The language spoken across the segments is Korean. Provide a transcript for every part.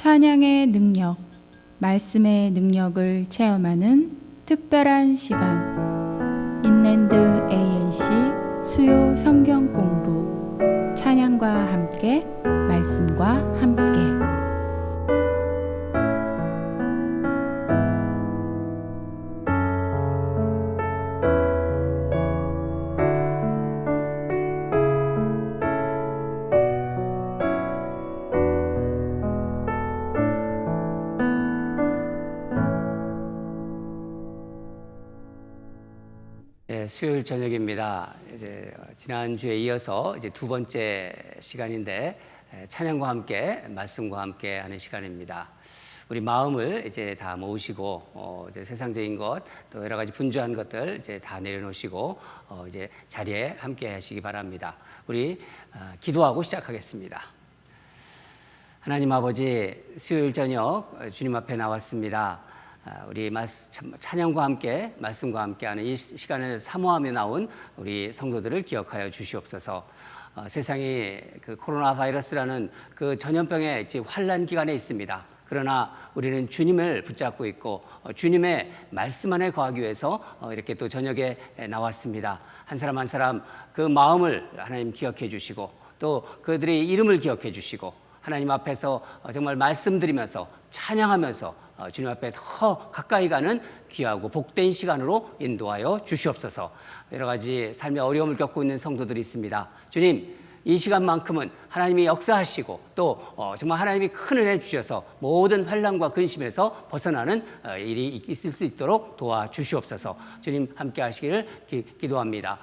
찬양의 능력, 말씀의 능력을 체험하는 특별한 시간, 인랜드 ANC 수요 성경 공부, 찬양과 함께, 말씀과 함께. 수요일 저녁입니다. 이제 지난주에 이어서 이제 두 번째 시간인데 찬양과 함께 말씀과 함께 하는 시간입니다. 우리 마음을 이제 다 모으시고 이제 세상적인 것 또 여러 가지 분주한 것들 이제 다 내려놓으시고 이제 자리에 함께 하시기 바랍니다. 우리 기도하고 시작하겠습니다. 하나님 아버지, 수요일 저녁 주님 앞에 나왔습니다. 우리 찬양과 함께 말씀과 함께하는 이 시간을 사모하며 나온 우리 성도들을 기억하여 주시옵소서. 세상이 그 코로나 바이러스라는 그 전염병의 환란 기간에 있습니다. 그러나 우리는 주님을 붙잡고 있고 주님의 말씀 안에 거하기 위해서 이렇게 또 저녁에 나왔습니다. 한 사람 한 사람 그 마음을 하나님 기억해 주시고 또 그들의 이름을 기억해 주시고 하나님 앞에서 정말 말씀드리면서 찬양하면서 주님 앞에 더 가까이 가는 귀하고 복된 시간으로 인도하여 주시옵소서. 여러 가지 삶의 어려움을 겪고 있는 성도들이 있습니다. 주님, 이 시간만큼은 하나님이 역사하시고 또 정말 하나님이 큰 은혜 주셔서 모든 환난과 근심에서 벗어나는 일이 있을 수 있도록 도와주시옵소서. 주님 함께 하시기를 기도합니다.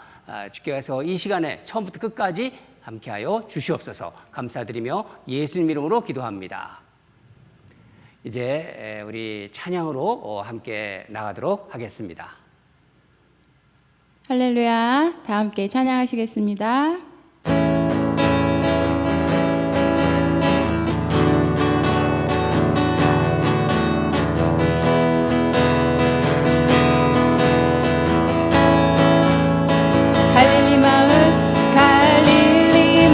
주께서 이 시간에 처음부터 끝까지 함께하여 주시옵소서. 감사드리며 예수님 이름으로 기도합니다. 이제 우리 찬양으로 함께 나가도록 하겠습니다. 할렐루야. 다 함께 찬양하시겠습니다. 갈릴리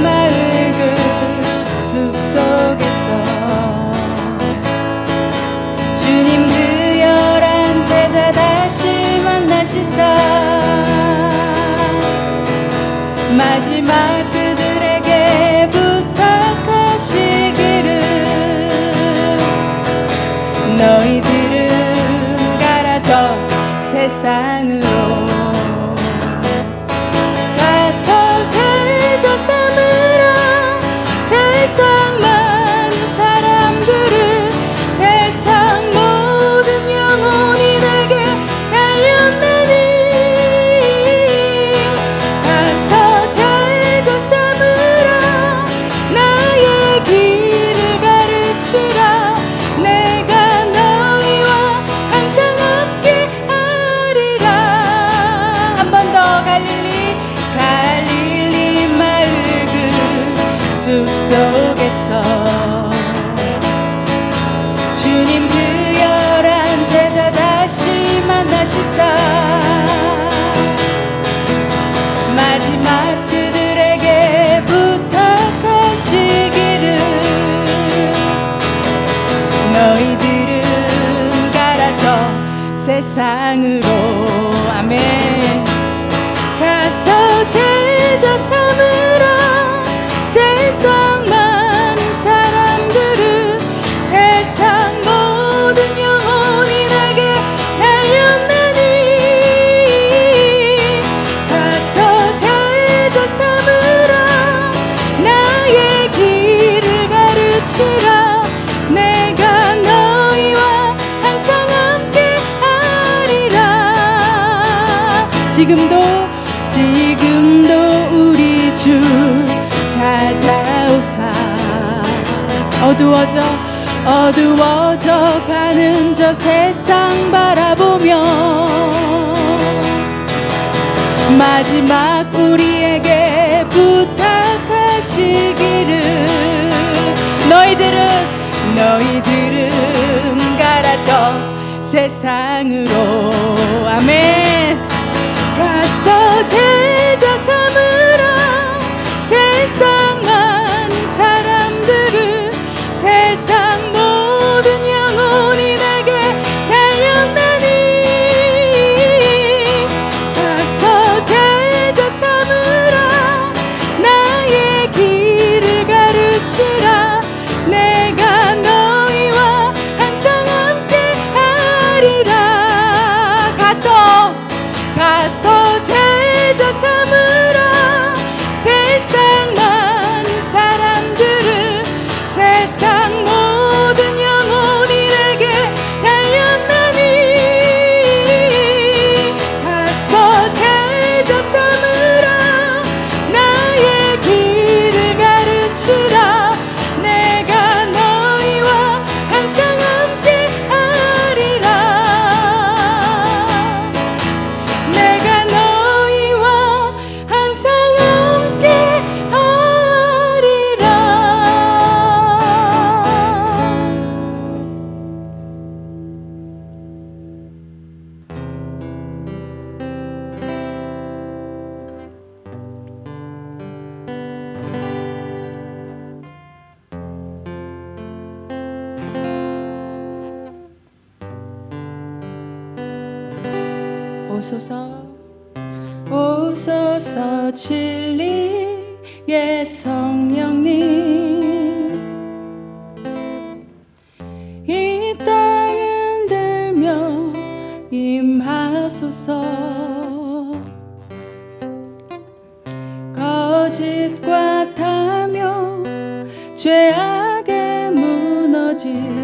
마을 그 숲속에서 주님 그 열한 제자 다시 만나시사 마지막 그들에게 부탁하시기를 너희들은 가라 저 세상으로 가서 제자 삼으라 세상 많은 사람들을 세상 모든 영혼이 내게 달렸나니 가서 제자 삼으라 나의 길을 가르치라 내가 너희와 항상 함께 하리라. 한 번 더 갈릴리 마을 그 숲속에서 주님 그 열한 제자 다시 만나시사 마지막 그들에게 부탁하시기를 너희들은 가라 저 세상으로 아멘 가서 제자 삼으라 세상 많은 사람들을 세상 모든 영혼이 내게 달렸나니 가서 제자 삼으라 나의 길을 가르치라 내가 너희와 항상 함께 하리라. 지금도 우리 주 찾아오사 어두워져 가는 저 세상 바라보며 마지막 우리에게 부탁하시기를 너희들은 가라 저 세상으로 아멘 가서 제자 삼으라 세상 많은 사람들을 세상 오소서 오소서 진리의 성령님 이 땅 흔들며 임하소서 거짓과 탐욕 죄악에 무너진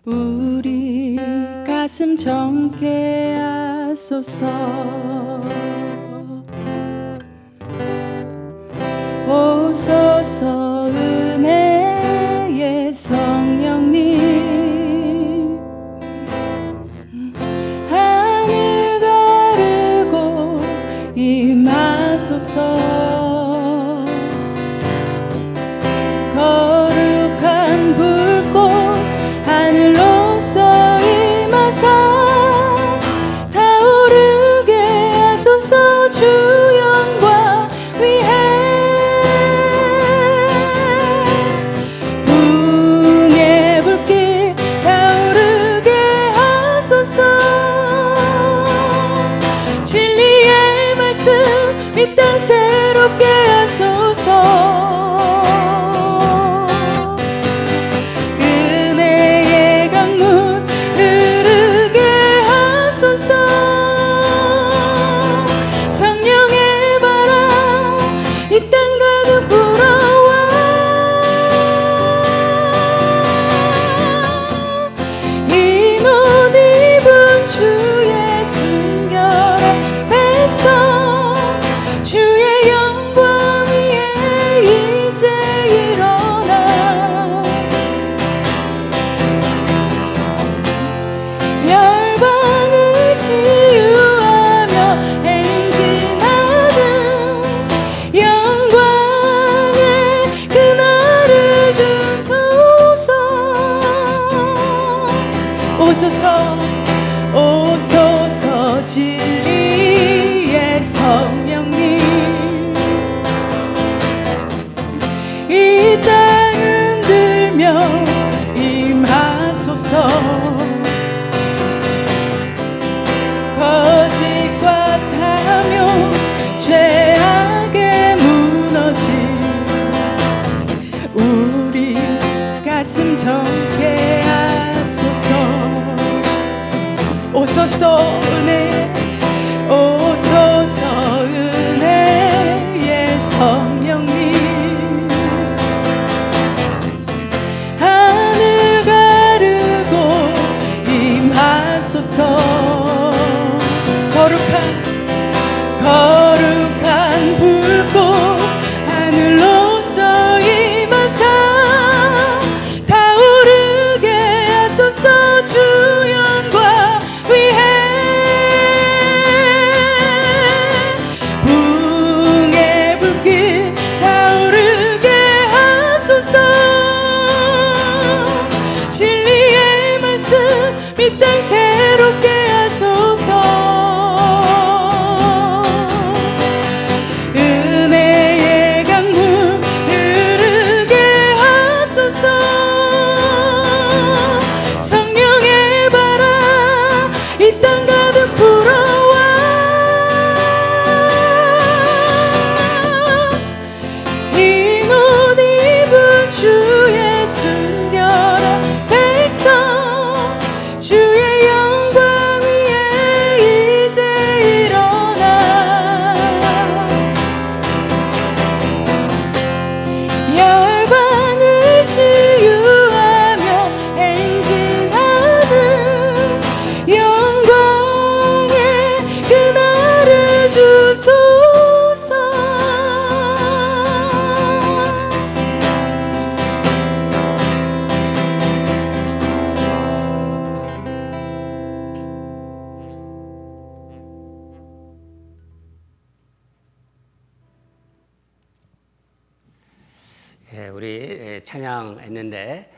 우리 가슴 정케 하소서 오소서 은혜의 성령님 하늘 가르고 임하소서 거룩한 불꽃 하늘로서 임하사 타오르게 하소서 주 영광 위에 붕의 불길 타오르게 하소서 진리의 말씀 이 땅 새롭게 하소서 성령의 바람 이 땅 가득 불어와 흰 옷 입은 주의 순결한 백성 주의 영광 위에 이제 일어나 열방을 치유하며 행진하는 영광의 그날을 주소서 오소서 오소서 진리의 성령님 이 땅 흔들며 임하소서 거짓과 탐욕 죄악에 무너진 우리 가슴 정케 하소서 오소서 은혜 오소서 은혜의 성령님 하늘 가르고 임하소서 거룩한 불꽃 하늘로서 임하사 타오르게 하소서 주 영광 위에 붕의 불길 타오르게 하소서 진리의 말씀 이 땅 새롭게 하소서 주의 순결한 백성 주의 영광 위에 이제 일어나 열방을 치유하며 행진하는 영광의 그날을 주소서 우리 찬양했는데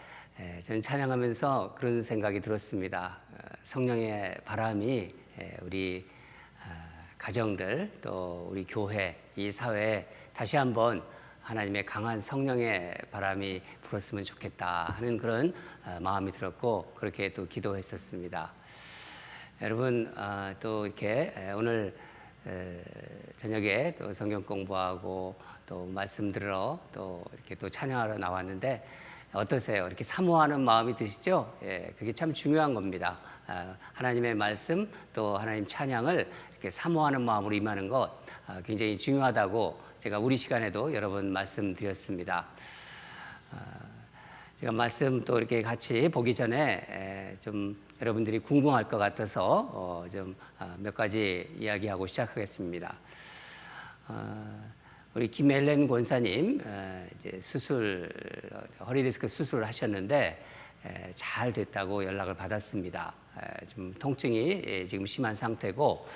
저는 찬양하면서 그런 생각이 들었습니다. 성령의 바람이 우리 가정들 또 우리 교회 이 사회에 다시 한번 하나님의 강한 성령의 바람이 불었으면 좋겠다 하는 그런 마음이 들었고 그렇게 또 기도했었습니다. 여러분 또 이렇게 오늘 저녁에 또 성경 공부하고 또 말씀 들으러 또 이렇게 또 찬양하러 나왔는데 어떠세요? 이렇게 사모하는 마음이 드시죠? 예, 그게 참 중요한 겁니다. 하나님의 말씀 또 하나님 찬양을 이렇게 사모하는 마음으로 임하는 것 굉장히 중요하다고 제가 우리 시간에도 여러 번 말씀드렸습니다. 제가 말씀 또 이렇게 같이 보기 전에 좀 여러분들이 궁금할 것 같아서 좀 몇 가지 이야기하고 시작하겠습니다. 우리 김엘렌 권사님 이제 허리 디스크 수술을 하셨는데 잘 됐다고 연락을 받았습니다. 좀 통증이 지금 심한 상태고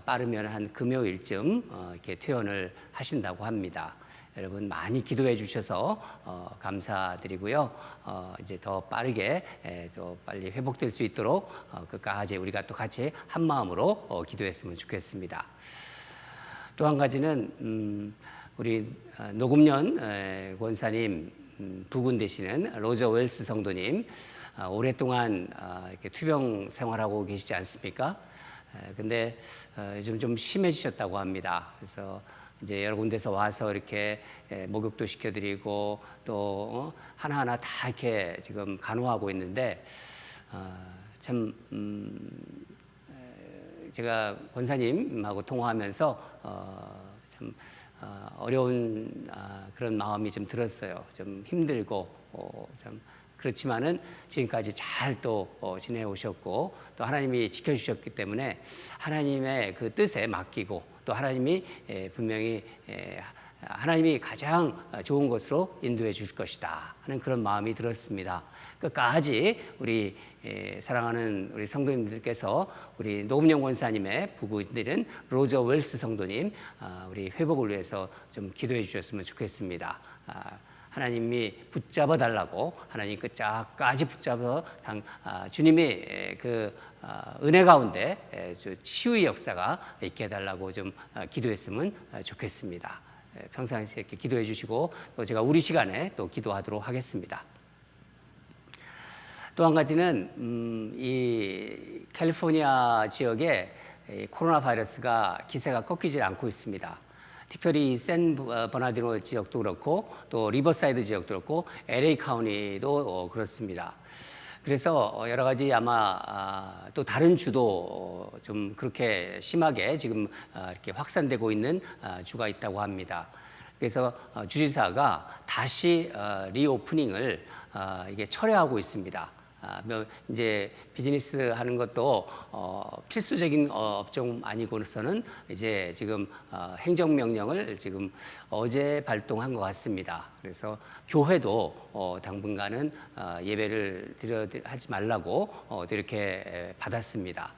빠르면 한 금요일쯤 이렇게 퇴원을 하신다고 합니다. 여러분 많이 기도해 주셔서 감사드리고요. 이제 더 빠르게 또 빨리 회복될 수 있도록 끝까지 우리가 또 같이 한 마음으로 기도했으면 좋겠습니다. 또 한 가지는 우리 노금년 권사님 부군 되시는 로저 웰스 성도님 오랫동안 이렇게 투병 생활하고 계시지 않습니까? 근데 요즘 좀 심해지셨다고 합니다. 그래서 이제 여러 군데서 와서 이렇게 목욕도 시켜드리고 또 하나하나 다 이렇게 지금 간호하고 있는데 참 제가 권사님하고 통화하면서 참 어려운 그런 마음이 좀 들었어요. 좀 힘들고 좀 그렇지만은 지금까지 잘 또 지내오셨고 또 하나님이 지켜주셨기 때문에 하나님의 그 뜻에 맡기고 또 하나님이 분명히 하나님이 가장 좋은 것으로 인도해 주실 것이다 하는 그런 마음이 들었습니다. 끝까지 우리 사랑하는 우리 성도님들께서 우리 노금영 권사님의 부부들은 로저 웰스 성도님 우리 회복을 위해서 좀 기도해 주셨으면 좋겠습니다. 하나님이 붙잡아 달라고 하나님 끝까지 붙잡아 주님의 그 은혜 가운데 치유의 역사가 있게 해달라고 좀 기도했으면 좋겠습니다. 평상시에 이렇게 기도해 주시고 또 제가 우리 시간에 또 기도하도록 하겠습니다. 또 한 가지는 이 캘리포니아 지역에 코로나 바이러스가 기세가 꺾이지 않고 있습니다. 특별히 샌 버나디노 지역도 그렇고 또 리버사이드 지역도 그렇고 LA 카운티도 그렇습니다. 그래서 여러 가지 아마 또 다른 주도 좀 그렇게 심하게 지금 이렇게 확산되고 있는 주가 있다고 합니다. 그래서 주지사가 다시 리오프닝을 이게 철회하고 있습니다. 이제 비즈니스 하는 것도 필수적인 업종 아니고서는 이제 지금 행정명령을 지금 어제 발동한 것 같습니다. 그래서 교회도 당분간은 예배를 하지 말라고 이렇게 받았습니다.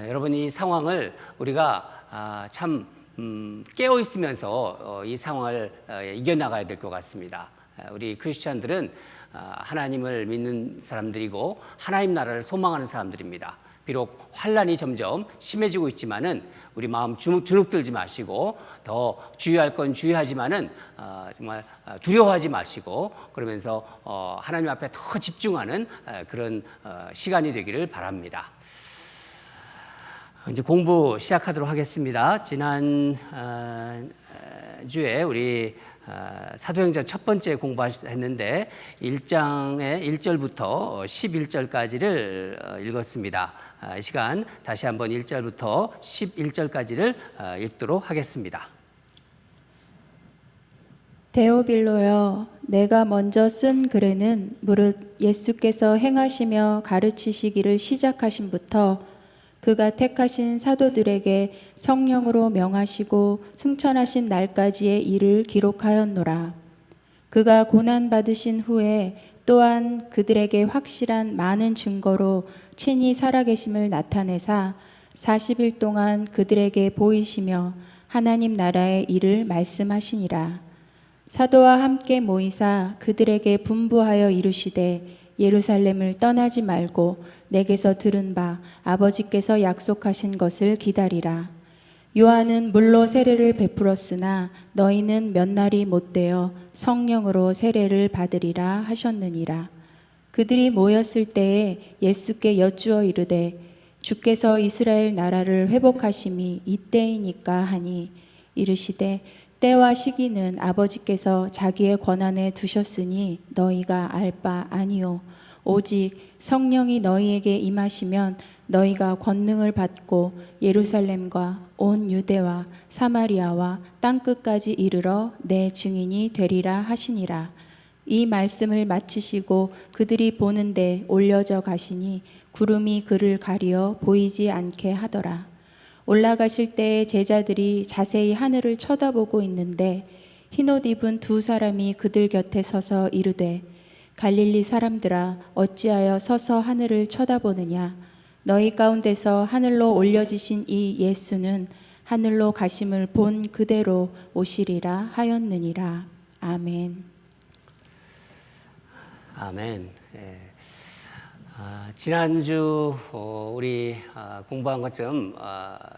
여러분 이 상황을 우리가 참 깨어 있으면서 이 상황을 이겨나가야 될 것 같습니다. 우리 크리스찬들은 하나님을 믿는 사람들이고 하나님 나라를 소망하는 사람들입니다. 비록 환란이 점점 심해지고 있지만은 우리 마음 주눅들지 마시고 더 주의할 건 주의하지만은 정말 두려워하지 마시고 그러면서 하나님 앞에 더 집중하는 그런 시간이 되기를 바랍니다. 이제 공부 시작하도록 하겠습니다. 지난 주에 우리 사도행전 첫 번째 공부했는데 1장의 1절부터 11절까지를 읽었습니다. 이 시간 다시 한번 1절부터 11절까지를 읽도록 하겠습니다. 데오빌로여, 내가 먼저 쓴 글에는 무릇 예수께서 행하시며 가르치시기를 시작하신부터 그가 택하신 사도들에게 성령으로 명하시고 승천하신 날까지의 일을 기록하였노라. 그가 고난받으신 후에 또한 그들에게 확실한 많은 증거로 친히 살아계심을 나타내사 40일 동안 그들에게 보이시며 하나님 나라의 일을 말씀하시니라. 사도와 함께 모이사 그들에게 분부하여 이르시되 예루살렘을 떠나지 말고 내게서 들은 바 아버지께서 약속하신 것을 기다리라. 요한은 물로 세례를 베풀었으나 너희는 몇 날이 못되어 성령으로 세례를 받으리라 하셨느니라. 그들이 모였을 때에 예수께 여쭈어 이르되 주께서 이스라엘 나라를 회복하심이 이때이니까 하니 이르시되 때와 시기는 아버지께서 자기의 권한에 두셨으니 너희가 알 바 아니요 오직 성령이 너희에게 임하시면 너희가 권능을 받고 예루살렘과 온 유대와 사마리아와 땅끝까지 이르러 내 증인이 되리라 하시니라. 이 말씀을 마치시고 그들이 보는데 올려져 가시니 구름이 그를 가리어 보이지 않게 하더라. 올라가실 때에 제자들이 자세히 하늘을 쳐다보고 있는데 흰옷 입은 두 사람이 그들 곁에 서서 이르되 갈릴리 사람들아 어찌하여 서서 하늘을 쳐다보느냐. 너희 가운데서 하늘로 올려지신 이 예수는 하늘로 가심을 본 그대로 오시리라 하였느니라. 아멘. 아멘. 예. 지난주 우리 공부한 것 좀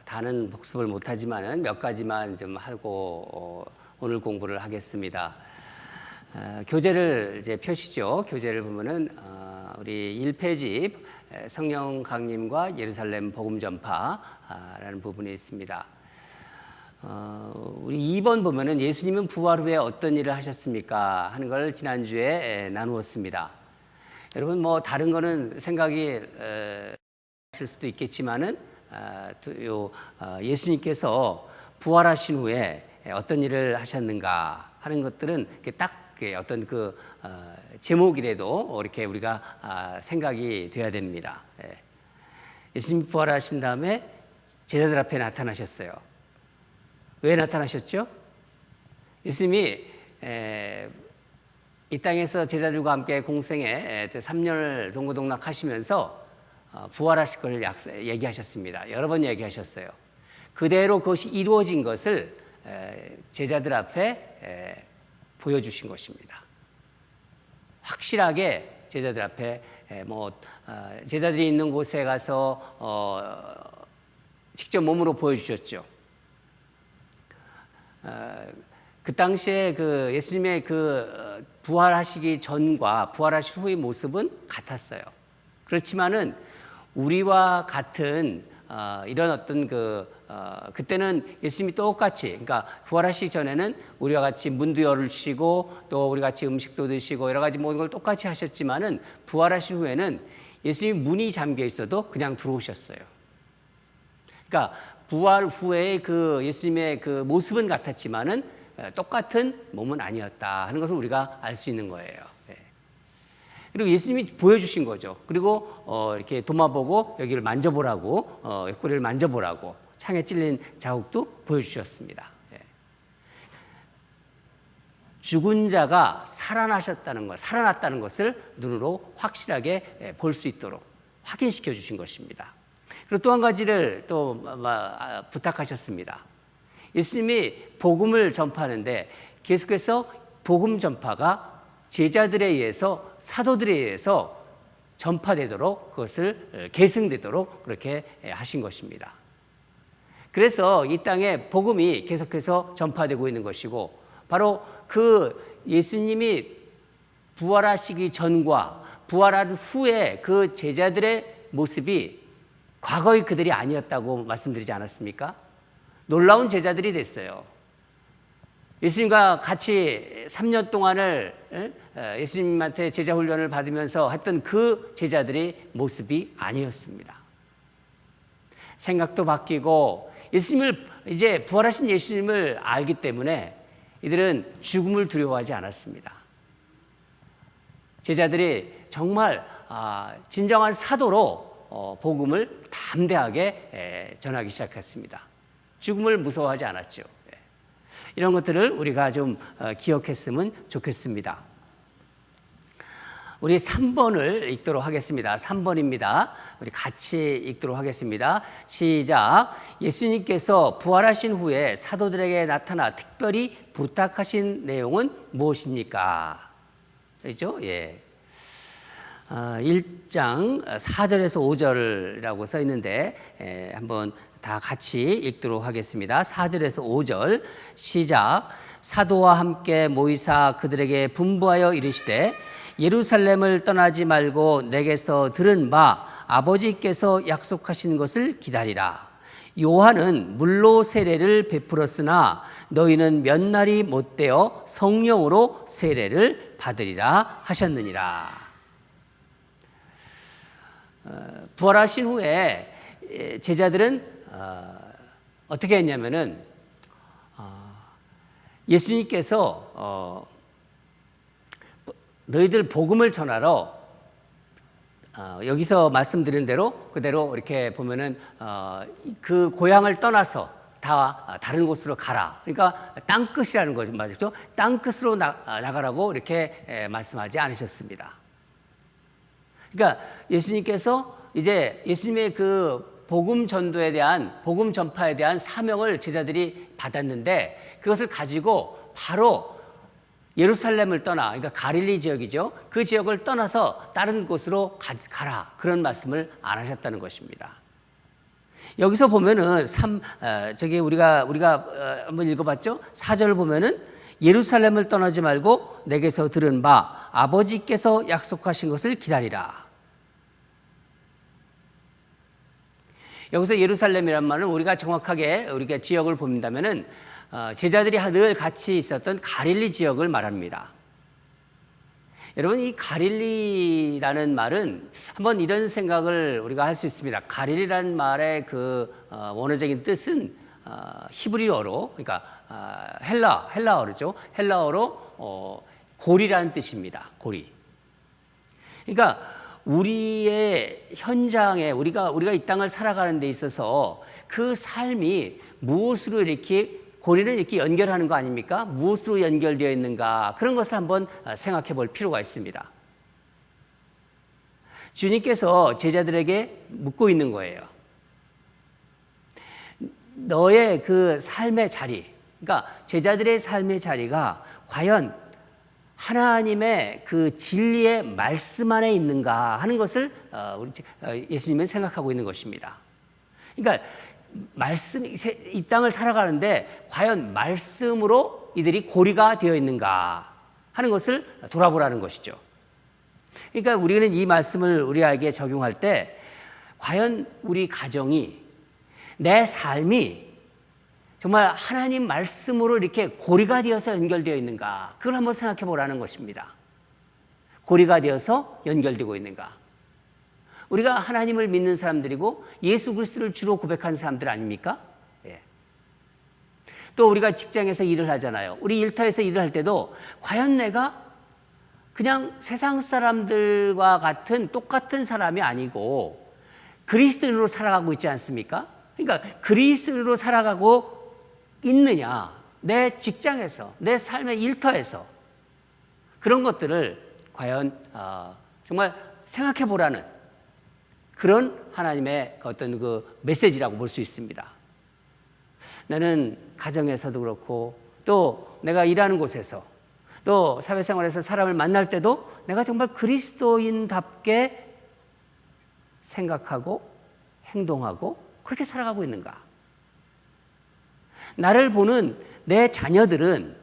다는 복습을 못하지만은 몇 가지만 좀 하고 오늘 공부를 하겠습니다. 교재를 이제 펴시죠. 교재를 보면은 우리 1페이지 성령 강림과 예루살렘 복음 전파라는 부분이 있습니다. 우리 2번 보면은 예수님은 부활 후에 어떤 일을 하셨습니까? 하는 걸 지난주에 나누었습니다. 여러분 뭐 다른 거는 생각이 있을 수도 있겠지만은 예수님께서 부활하신 후에 어떤 일을 하셨는가 하는 것들은 딱 어떤 그 제목이라도 이렇게 우리가 생각이 돼야 됩니다. 예수님 부활하신 다음에 제자들 앞에 나타나셨어요. 왜 나타나셨죠? 예수님이 이 땅에서 제자들과 함께 공생에 3년을 동고동락하시면서 부활하실 걸 얘기하셨습니다. 여러 번 얘기하셨어요. 그대로 그것이 이루어진 것을 제자들 앞에 보여주신 것입니다. 확실하게 제자들 앞에 제자들이 있는 곳에 가서 직접 몸으로 보여주셨죠. 그 당시에 그 예수님의 그 부활하시기 전과 부활하신 후의 모습은 같았어요. 그렇지만은 우리와 같은 이런 어떤 그때는 예수님이 똑같이, 그러니까 부활하시기 전에는 우리와 같이 문도 열으시고 또 우리 같이 음식도 드시고 여러 가지 모든 걸 똑같이 하셨지만은 부활하신 후에는 예수님이 문이 잠겨 있어도 그냥 들어오셨어요. 그러니까 부활 후에 그 예수님의 그 모습은 같았지만은 똑같은 몸은 아니었다 하는 것을 우리가 알 수 있는 거예요. 그리고 예수님이 보여주신 거죠. 그리고 이렇게 도마보고 여기를 만져보라고, 옆구리를 만져보라고 창에 찔린 자국도 보여주셨습니다. 죽은 자가 살아났다는 것을 눈으로 확실하게 볼 수 있도록 확인시켜 주신 것입니다. 그리고 또 한 가지를 또 부탁하셨습니다. 예수님이 복음을 전파하는데 계속해서 복음 전파가 제자들에 의해서 사도들에 의해서 전파되도록 그것을 계승되도록 그렇게 하신 것입니다. 그래서 이 땅에 복음이 계속해서 전파되고 있는 것이고 바로 그 예수님이 부활하시기 전과 부활한 후에 그 제자들의 모습이 과거의 그들이 아니었다고 말씀드리지 않았습니까? 놀라운 제자들이 됐어요. 예수님과 같이 3년 동안을 예수님한테 제자 훈련을 받으면서 했던 그 제자들의 모습이 아니었습니다. 생각도 바뀌고 예수님을 이제 부활하신 예수님을 알기 때문에 이들은 죽음을 두려워하지 않았습니다. 제자들이 정말 진정한 사도로 복음을 담대하게 전하기 시작했습니다. 죽음을 무서워하지 않았죠. 이런 것들을 우리가 좀 기억했으면 좋겠습니다. 우리 3번을 읽도록 하겠습니다. 3번입니다. 우리 같이 읽도록 하겠습니다. 시작. 예수님께서 부활하신 후에 사도들에게 나타나 특별히 부탁하신 내용은 무엇입니까? 그렇죠? 예. 1장 4절에서 5절이라고 써 있는데 한번 다 같이 읽도록 하겠습니다. 4절에서 5절 시작. 사도와 함께 모이사 그들에게 분부하여 이르시되 예루살렘을 떠나지 말고 내게서 들은 바 아버지께서 약속하신 것을 기다리라. 요한은 물로 세례를 베풀었으나 너희는 몇 날이 못되어 성령으로 세례를 받으리라 하셨느니라. 부활하신 후에 제자들은 어떻게 했냐면은 예수님께서 너희들 복음을 전하러 여기서 말씀드린 대로 그대로 이렇게 보면은 그 고향을 떠나서 다 다른 곳으로 가라. 그러니까 땅끝이라는 거죠, 맞죠? 땅끝으로 나가라고 이렇게 말씀하지 않으셨습니다. 그러니까 예수님께서 이제 예수님의 그 복음 전도에 대한 복음 전파에 대한 사명을 제자들이 받았는데 그것을 가지고 바로 예루살렘을 떠나, 그러니까 가릴리 지역이죠. 그 지역을 떠나서 다른 곳으로 가라. 그런 말씀을 안 하셨다는 것입니다. 여기서 보면은 우리가 한번 읽어봤죠. 4절 보면은 예루살렘을 떠나지 말고 내게서 들은 바 아버지께서 약속하신 것을 기다리라. 여기서 예루살렘이란 말은 우리가 정확하게 우리가 지역을 본다면은 제자들이 늘 같이 있었던 가릴리 지역을 말합니다. 여러분, 이 가릴리라는 말은 한번 이런 생각을 우리가 할 수 있습니다. 가릴리라는 말의 그 원어적인 뜻은 히브리어로, 그러니까 헬라어죠. 헬라어로 고리라는 뜻입니다. 고리. 그러니까 우리의 현장에 우리가 이 땅을 살아가는 데 있어서 그 삶이 무엇으로 이렇게 고리를 이렇게 연결하는 거 아닙니까? 무엇으로 연결되어 있는가? 그런 것을 한번 생각해 볼 필요가 있습니다. 주님께서 제자들에게 묻고 있는 거예요. 너의 그 삶의 자리, 그러니까 제자들의 삶의 자리가 과연 하나님의 그 진리의 말씀 안에 있는가 하는 것을 예수님은 생각하고 있는 것입니다. 그러니까 이 땅을 살아가는데 과연 말씀으로 이들이 고리가 되어 있는가 하는 것을 돌아보라는 것이죠. 그러니까 우리는 이 말씀을 우리에게 적용할 때 과연 우리 가정이, 내 삶이 정말 하나님 말씀으로 이렇게 고리가 되어서 연결되어 있는가, 그걸 한번 생각해 보라는 것입니다. 고리가 되어서 연결되고 있는가. 우리가 하나님을 믿는 사람들이고 예수 그리스도를 주로 고백하는 사람들 아닙니까? 예. 또 우리가 직장에서 일을 하잖아요. 우리 일터에서 일을 할 때도 과연 내가 그냥 세상 사람들과 같은 똑같은 사람이 아니고 그리스도인으로 살아가고 있지 않습니까? 그러니까 그리스도인으로 살아가고 있느냐, 내 직장에서, 내 삶의 일터에서 그런 것들을 과연 정말 생각해 보라는 그런 하나님의 어떤 그 메시지라고 볼 수 있습니다. 나는 가정에서도 그렇고 또 내가 일하는 곳에서 또 사회생활에서 사람을 만날 때도 내가 정말 그리스도인답게 생각하고 행동하고 그렇게 살아가고 있는가? 나를 보는 내 자녀들은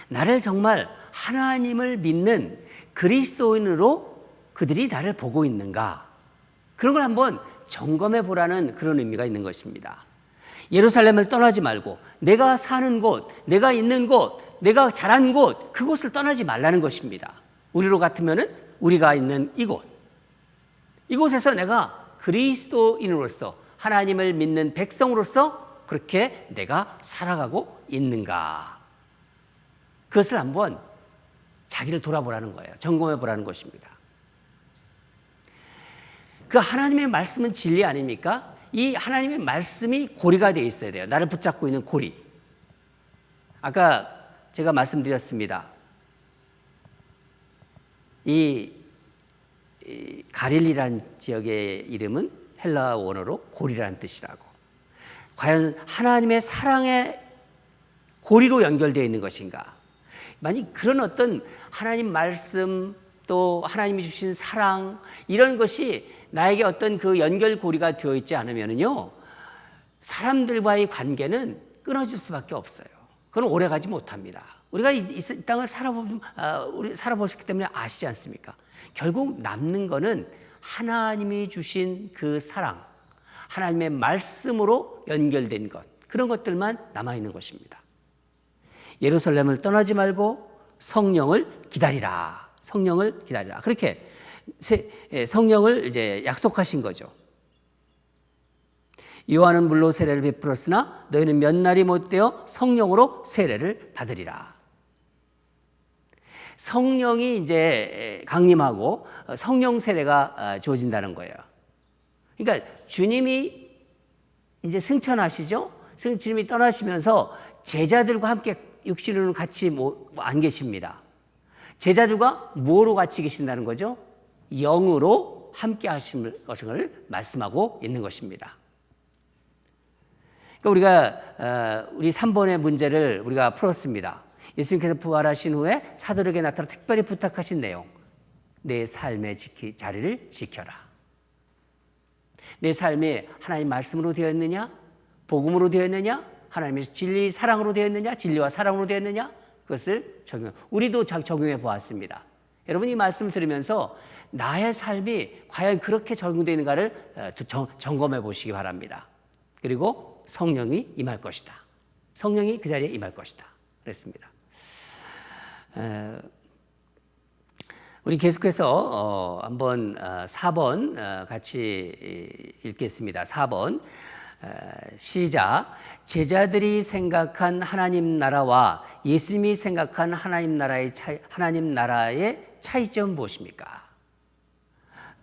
나를 정말 하나님을 믿는 그리스도인으로 그들이 나를 보고 있는가? 그런 걸 한번 점검해 보라는 그런 의미가 있는 것입니다. 예루살렘을 떠나지 말고 내가 사는 곳, 내가 있는 곳, 내가 자란 곳, 그곳을 떠나지 말라는 것입니다. 우리로 같으면은 우리가 있는 이곳에서 내가 그리스도인으로서 하나님을 믿는 백성으로서 그렇게 내가 살아가고 있는가? 그것을 한번 자기를 돌아보라는 거예요. 점검해 보라는 것입니다. 그 하나님의 말씀은 진리 아닙니까? 이 하나님의 말씀이 고리가 되어 있어야 돼요. 나를 붙잡고 있는 고리. 아까 제가 말씀드렸습니다. 이 가릴리라는 지역의 이름은 헬라 원어로 고리라는 뜻이라고. 과연 하나님의 사랑의 고리로 연결되어 있는 것인가? 만약 그런 어떤 하나님 말씀 또 하나님이 주신 사랑 이런 것이 나에게 어떤 그 연결고리가 되어 있지 않으면요, 사람들과의 관계는 끊어질 수밖에 없어요. 그건 오래가지 못합니다. 우리가 이 땅을 우리 살아보셨기 때문에 아시지 않습니까? 결국 남는 거는 하나님이 주신 그 사랑, 하나님의 말씀으로 연결된 것, 그런 것들만 남아있는 것입니다. 예루살렘을 떠나지 말고 성령을 기다리라. 성령을 기다리라. 그렇게 성령을 이제 약속하신 거죠. 요한은 물로 세례를 베풀었으나 너희는 몇 날이 못되어 성령으로 세례를 받으리라. 성령이 이제 강림하고 성령 세례가 주어진다는 거예요. 그러니까 주님이 이제 승천하시죠. 주님이 떠나시면서 제자들과 함께 육신으로 같이 안 계십니다. 제자들과 뭐로 같이 계신다는 거죠? 영으로 함께 하실 것을 말씀하고 있는 것입니다. 그러니까 우리 3번의 문제를 우리가 풀었습니다. 예수님께서 부활하신 후에 사도에게 나타나 특별히 부탁하신 내용, 내 삶의 자리를 지켜라. 내 삶이 하나님 말씀으로 되어 있느냐, 복음으로 되어 있느냐, 하나님의 진리 사랑으로 되어 있느냐, 진리와 사랑으로 되어 있느냐, 그것을 우리도 적용해 보았습니다. 여러분 이 말씀을 들으면서 나의 삶이 과연 그렇게 적용되어 있는가를 점검해 보시기 바랍니다. 그리고 성령이 임할 것이다. 성령이 그 자리에 임할 것이다. 그랬습니다. 우리 계속해서 한번 4번 같이 읽겠습니다. 4번 시작. 제자들이 생각한 하나님 나라와 예수님이 생각한 하나님 나라의 차이점은 무엇입니까?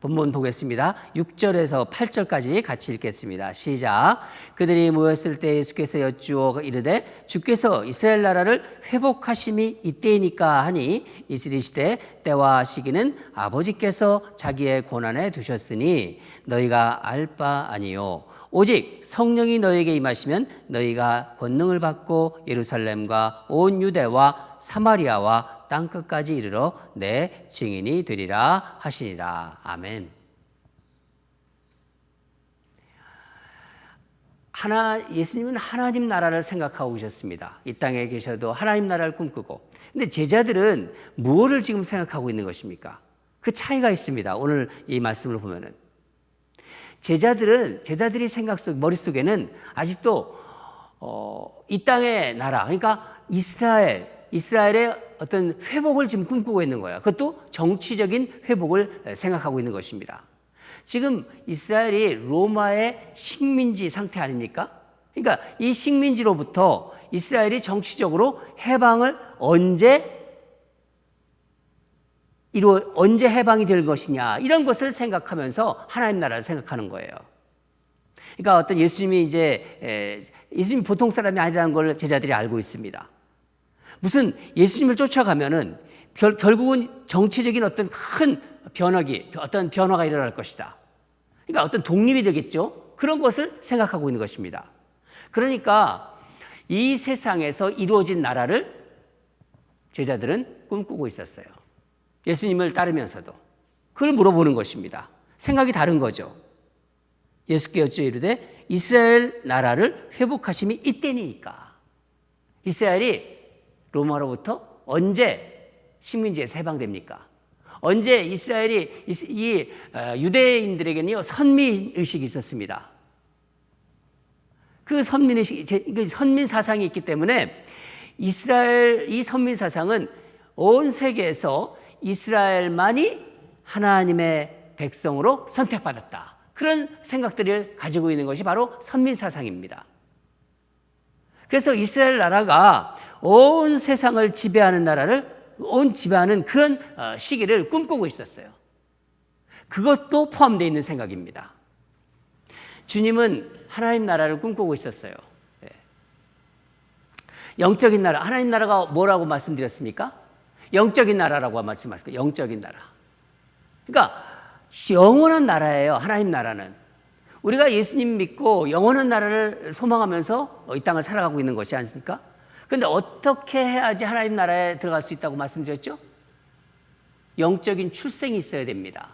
본문 보겠습니다. 6절에서 8절까지 같이 읽겠습니다. 시작. 그들이 모였을 때 예수께서 여쭈어 이르되 주께서 이스라엘 나라를 회복하심이 이때이니까 하니 이르시되 때와 시기는 아버지께서 자기의 권한에 두셨으니 너희가 알 바 아니요 오직 성령이 너희에게 임하시면 너희가 권능을 받고 예루살렘과 온 유대와 사마리아와 땅끝까지 이르러 내 증인이 되리라 하시니라. 아멘. 예수님은 하나님 나라를 생각하고 계셨습니다. 이 땅에 계셔도 하나님 나라를 꿈꾸고. 근데 제자들은 무엇을 지금 생각하고 있는 것입니까? 그 차이가 있습니다. 오늘 이 말씀을 보면은. 제자들이 머릿속에는 아직도 이 땅의 나라, 그러니까 이스라엘의 어떤 회복을 지금 꿈꾸고 있는 거예요. 그것도 정치적인 회복을 생각하고 있는 것입니다. 지금 이스라엘이 로마의 식민지 상태 아닙니까? 그러니까 이 식민지로부터 이스라엘이 정치적으로 해방을 언제 해방이 될 것이냐, 이런 것을 생각하면서 하나님 나라를 생각하는 거예요. 그러니까 어떤 예수님이 보통 사람이 아니라는 걸 제자들이 알고 있습니다. 무슨 예수님을 쫓아가면은 결국은 정치적인 어떤 큰 어떤 변화가 일어날 것이다. 그러니까 어떤 독립이 되겠죠. 그런 것을 생각하고 있는 것입니다. 그러니까 이 세상에서 이루어진 나라를 제자들은 꿈꾸고 있었어요. 예수님을 따르면서도 그걸 물어보는 것입니다. 생각이 다른 거죠. 예수께 여쭈어 이르되 이스라엘 나라를 회복하심이 이때니까. 이스라엘이 로마로부터 언제 식민지에서 해방됩니까? 언제 이스라엘이 이 유대인들에게는요 선민의식이 있었습니다. 그 선민 사상이 있기 때문에 이 선민 사상은 온 세계에서 이스라엘만이 하나님의 백성으로 선택받았다. 그런 생각들을 가지고 있는 것이 바로 선민 사상입니다. 그래서 이스라엘 나라가 온 세상을 지배하는 그런 시기를 꿈꾸고 있었어요. 그것도 포함되어 있는 생각입니다. 주님은 하나님 나라를 꿈꾸고 있었어요. 영적인 나라, 하나님 나라가 뭐라고 말씀드렸습니까? 영적인 나라라고 말씀하셨어요. 영적인 나라. 그러니까 영원한 나라예요. 하나님 나라는. 우리가 예수님 믿고 영원한 나라를 소망하면서 이 땅을 살아가고 있는 것이 않습니까? 그런데 어떻게 해야지 하나님 나라에 들어갈 수 있다고 말씀드렸죠? 영적인 출생이 있어야 됩니다.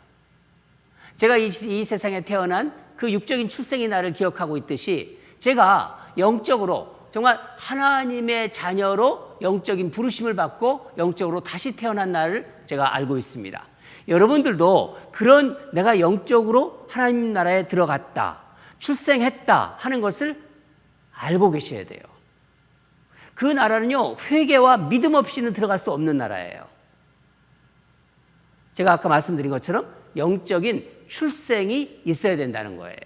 제가 이 세상에 태어난 그 육적인 출생의 날을 기억하고 있듯이 제가 영적으로 정말 하나님의 자녀로 영적인 부르심을 받고 영적으로 다시 태어난 나를 제가 알고 있습니다. 여러분들도 그런 내가 영적으로 하나님 나라에 들어갔다, 출생했다 하는 것을 알고 계셔야 돼요. 그 나라는요, 회개와 믿음 없이는 들어갈 수 없는 나라예요. 제가 아까 말씀드린 것처럼 영적인 출생이 있어야 된다는 거예요.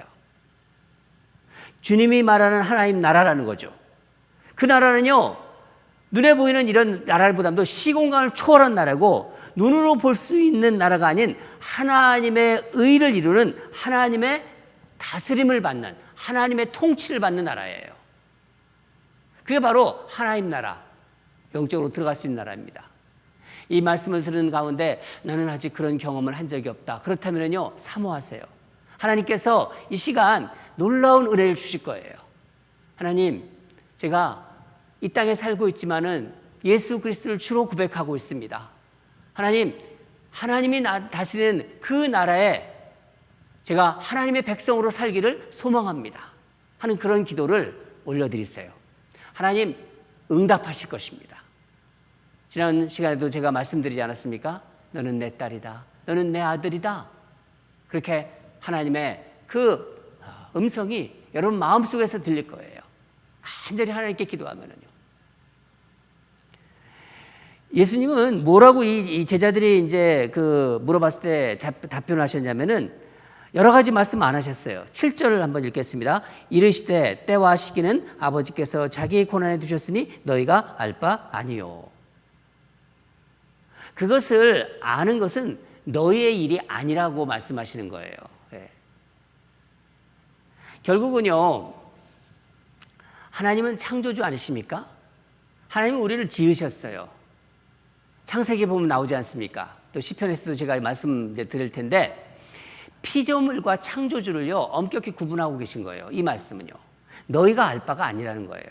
주님이 말하는 하나님 나라라는 거죠. 그 나라는요, 눈에 보이는 이런 나라보다도 시공간을 초월한 나라고, 눈으로 볼 수 있는 나라가 아닌 하나님의 의를 이루는, 하나님의 다스림을 받는, 하나님의 통치를 받는 나라예요. 그게 바로 하나님 나라, 영적으로 들어갈 수 있는 나라입니다. 이 말씀을 들은 가운데 나는 아직 그런 경험을 한 적이 없다. 그렇다면요, 사모하세요. 하나님께서 이 시간 놀라운 은혜를 주실 거예요. 하나님, 제가 이 땅에 살고 있지만은 예수 그리스도를 주로 고백하고 있습니다. 하나님, 하나님이 다스리는 그 나라에 제가 하나님의 백성으로 살기를 소망합니다 하는 그런 기도를 올려드리세요. 하나님 응답하실 것입니다. 지난 시간에도 제가 말씀드리지 않았습니까? 너는 내 딸이다, 너는 내 아들이다. 그렇게 하나님의 그 음성이 여러분 마음속에서 들릴 거예요. 간절히 하나님께 기도하면은요. 예수님은 뭐라고 이 제자들이 이제 그 물어봤을 때 답변을 하셨냐면은 여러 가지 말씀 안 하셨어요. 7절을 한번 읽겠습니다. 이르시되 때와 시기는 아버지께서 자기의 고난에 두셨으니 너희가 알 바 아니요. 그것을 아는 것은 너희의 일이 아니라고 말씀하시는 거예요. 네. 결국은요, 하나님은 창조주 아니십니까? 하나님은 우리를 지으셨어요. 창세기 보면 나오지 않습니까? 또 시편에서도 제가 말씀 드릴 텐데, 피조물과 창조주를요, 엄격히 구분하고 계신 거예요. 이 말씀은요, 너희가 알 바가 아니라는 거예요.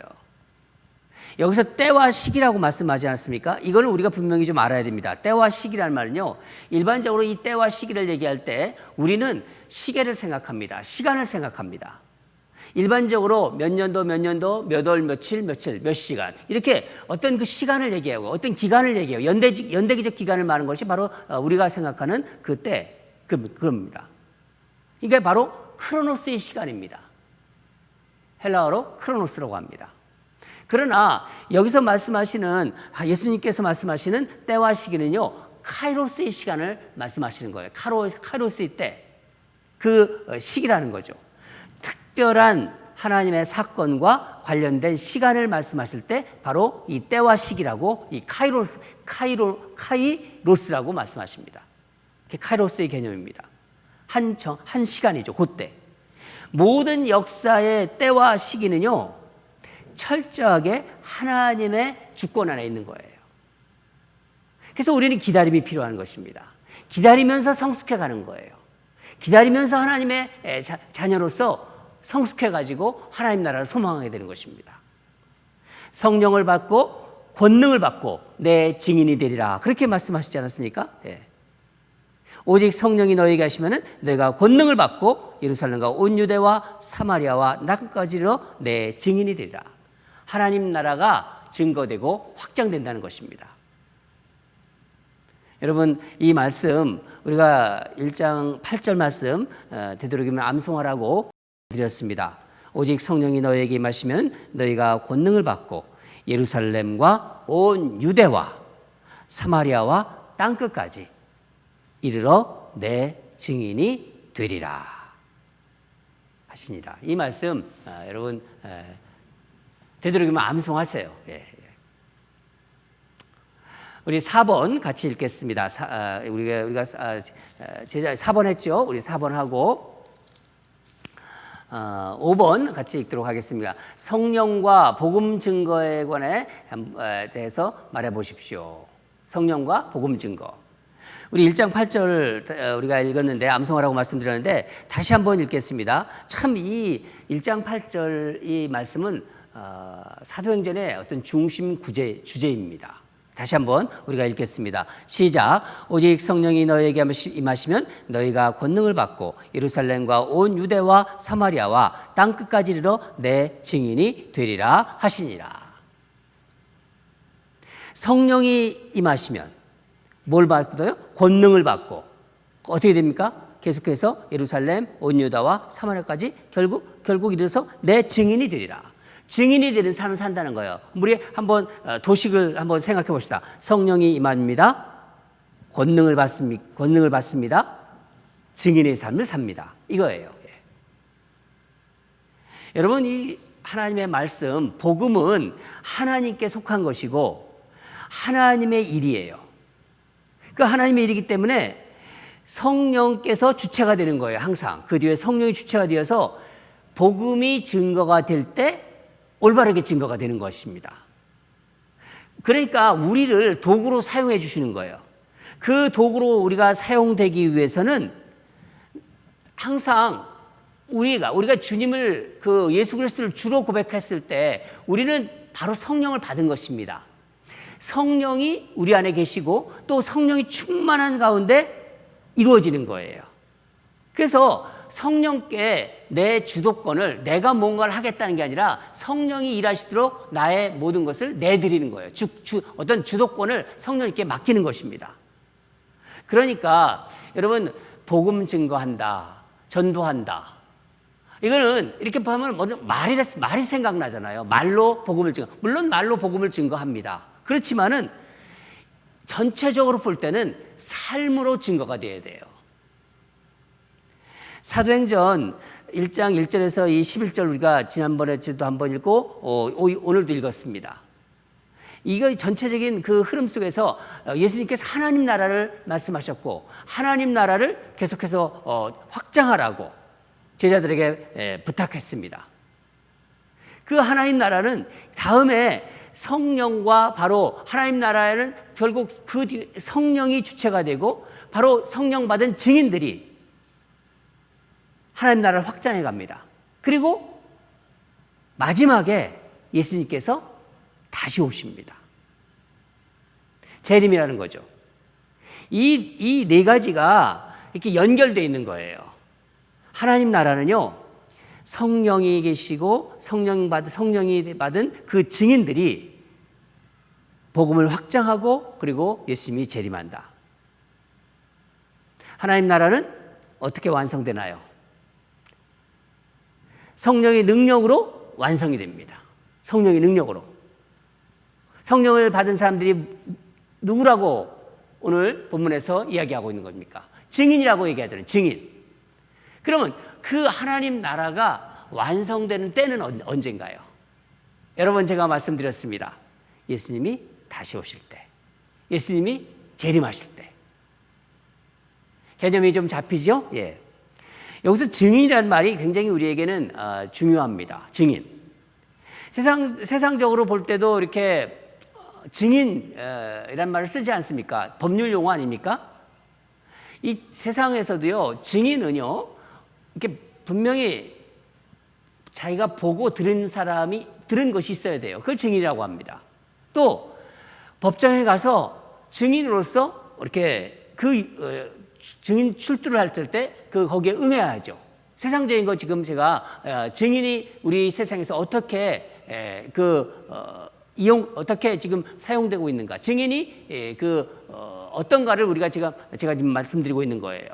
여기서 때와 시기라고 말씀하지 않습니까? 이거는 우리가 분명히 좀 알아야 됩니다. 때와 시기라는 말은요, 일반적으로 이 때와 시기를 얘기할 때 우리는 시계를 생각합니다. 시간을 생각합니다. 일반적으로 몇 년도, 몇 월, 며칠, 몇 시간, 이렇게 어떤 그 시간을 얘기하고 어떤 기간을 얘기하고 연대기적 기간을 말하는 것이 바로 우리가 생각하는 그 때, 그겁니다. 이게 바로 크로노스의 시간입니다. 헬라어로 크로노스라고 합니다. 그러나 여기서 말씀하시는, 예수님께서 말씀하시는 때와 시기는요, 카이로스의 시간을 말씀하시는 거예요. 카이로스의 때, 그 시기라는 거죠. 특별한 하나님의 사건과 관련된 시간을 말씀하실 때 바로 이 때와 시기라고, 이 카이로스라고 말씀하십니다. 카이로스의 개념입니다. 한 시간이죠. 그때 모든 역사의 때와 시기는요, 철저하게 하나님의 주권 안에 있는 거예요. 그래서 우리는 기다림이 필요한 것입니다. 기다리면서 성숙해가는 거예요. 기다리면서 하나님의 자녀로서 성숙해가지고 하나님 나라를 소망하게 되는 것입니다. 성령을 받고 권능을 받고 내 증인이 되리라, 그렇게 말씀하시지 않았습니까? 예. 오직 성령이 너희에게 하시면은 내가 권능을 받고 예루살렘과 온 유대와 사마리아와 땅까지로 내 증인이 되리라. 하나님 나라가 증거되고 확장된다는 것입니다. 여러분, 이 말씀 우리가 1장 8절 말씀 되도록이면 암송하라고 드렸습니다. 오직 성령이 너희에게 임하시면 너희가 권능을 받고 예루살렘과 온 유대와 사마리아와 땅끝까지 이르러 내 증인이 되리라 하시니라. 이 말씀 여러분 되도록이면 암송하세요. 예. 우리 4번 같이 읽겠습니다. 우리가 4번 했죠. 우리 4번 하고 5번 같이 읽도록 하겠습니다. 성령과 복음 증거에 관해 대해서 말해 보십시오. 성령과 복음 증거. 우리 1장 8절 우리가 읽었는데 암송하라고 말씀드렸는데 다시 한번 읽겠습니다. 참 이 1장 8절 이 말씀은 사도행전의 어떤 중심 주제입니다. 다시 한번 우리가 읽겠습니다. 시작. 오직 성령이 너희에게 임하시면 너희가 권능을 받고 예루살렘과 온 유대와 사마리아와 땅 끝까지 이르러 내 증인이 되리라 하시니라. 성령이 임하시면 뭘 받고요? 권능을 받고 어떻게 됩니까? 계속해서 예루살렘, 온 유다와 사마리아까지 결국 이르러서 내 증인이 되리라. 증인이 되는 삶을 산다는 거예요. 우리 한번 도식을 한번 생각해 봅시다. 성령이 임합니다. 권능을 받습니다. 증인의 삶을 삽니다. 이거예요. 예. 여러분, 이 하나님의 말씀, 복음은 하나님께 속한 것이고 하나님의 일이에요. 그 하나님의 일이기 때문에 성령께서 주체가 되는 거예요. 항상 그 뒤에 성령이 주체가 되어서 복음이 증거가 될 때 올바르게 증거가 되는 것입니다. 그러니까 우리를 도구로 사용해 주시는 거예요. 그 도구로 우리가 사용되기 위해서는 항상 우리가 주님을 예수 그리스도를 주로 고백했을 때 우리는 바로 성령을 받은 것입니다. 성령이 우리 안에 계시고 또 성령이 충만한 가운데 이루어지는 거예요. 그래서 성령께 내 주도권을 내가 뭔가를 하겠다는 게 아니라 성령이 일하시도록 나의 모든 것을 내드리는 거예요. 어떤 주도권을 성령님께 맡기는 것입니다. 그러니까 여러분 복음 증거한다, 전도한다. 이거는 이렇게 보면 말이 생각나잖아요. 말로 복음을 물론 말로 복음을 증거합니다. 그렇지만은 전체적으로 볼 때는 삶으로 증거가 되어야 돼요. 사도행전 1장 1절에서 이 11절 우리가 지난번에도 한번 읽고 오늘도 읽었습니다. 이거 전체적인 그 흐름 속에서 예수님께서 하나님 나라를 말씀하셨고 하나님 나라를 계속해서 확장하라고 제자들에게 부탁했습니다. 그 하나님 나라는 다음에 성령과 바로 하나님 나라에는 결국 그 뒤 성령이 주체가 되고 바로 성령 받은 증인들이 하나님 나라를 확장해 갑니다. 그리고 마지막에 예수님께서 다시 오십니다. 재림이라는 거죠. 이 네 가지가 이렇게 연결되어 있는 거예요. 하나님 나라는요, 성령이 계시고 성령이 받은 그 증인들이 복음을 확장하고 그리고 예수님이 재림한다. 하나님 나라는 어떻게 완성되나요? 성령의 능력으로 완성이 됩니다. 성령의 능력으로. 성령을 받은 사람들이 누구라고 오늘 본문에서 이야기하고 있는 겁니까? 증인이라고 얘기하잖아요. 증인. 그러면 그 하나님 나라가 완성되는 때는 언젠가요? 여러분 제가 말씀드렸습니다. 예수님이 다시 오실 때. 예수님이 재림하실 때. 개념이 좀 잡히죠? 예. 여기서 증인이라는 말이 굉장히 우리에게는 중요합니다. 증인. 세상적으로 볼 때도 이렇게 증인이란 말을 쓰지 않습니까? 법률 용어 아닙니까? 이 세상에서도요, 증인은요, 이렇게 분명히 자기가 보고 들은 것이 있어야 돼요. 그걸 증인이라고 합니다. 또 법정에 가서 증인으로서 이렇게 증인 출두를 할 때 거기에 응해야죠. 세상적인 거 지금 제가 증인이 우리 세상에서 어떻게 어떻게 지금 사용되고 있는가, 증인이 어떤가를 제가 지금 말씀드리고 있는 거예요.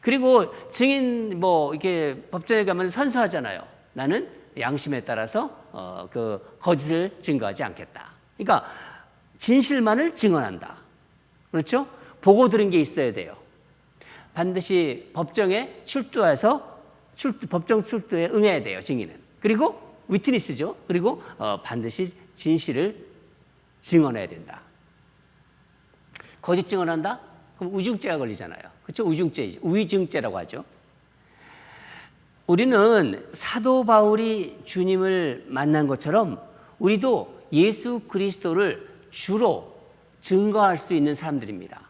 그리고 증인 이렇게 법정에 가면 선서하잖아요. 나는 양심에 따라서 거짓을 증거하지 않겠다. 그러니까 진실만을 증언한다. 그렇죠? 보고 들은 게 있어야 돼요. 반드시 법정에 출두해서 법정 출두에 응해야 돼요. 증인은. 그리고 위트니스죠. 그리고 반드시 진실을 증언해야 된다. 거짓 증언한다? 그럼 우중죄가 걸리잖아요. 그렇죠? 우중죄이죠. 우위증죄라고 하죠. 우리는 사도 바울이 주님을 만난 것처럼 우리도 예수 그리스도를 주로 증거할 수 있는 사람들입니다.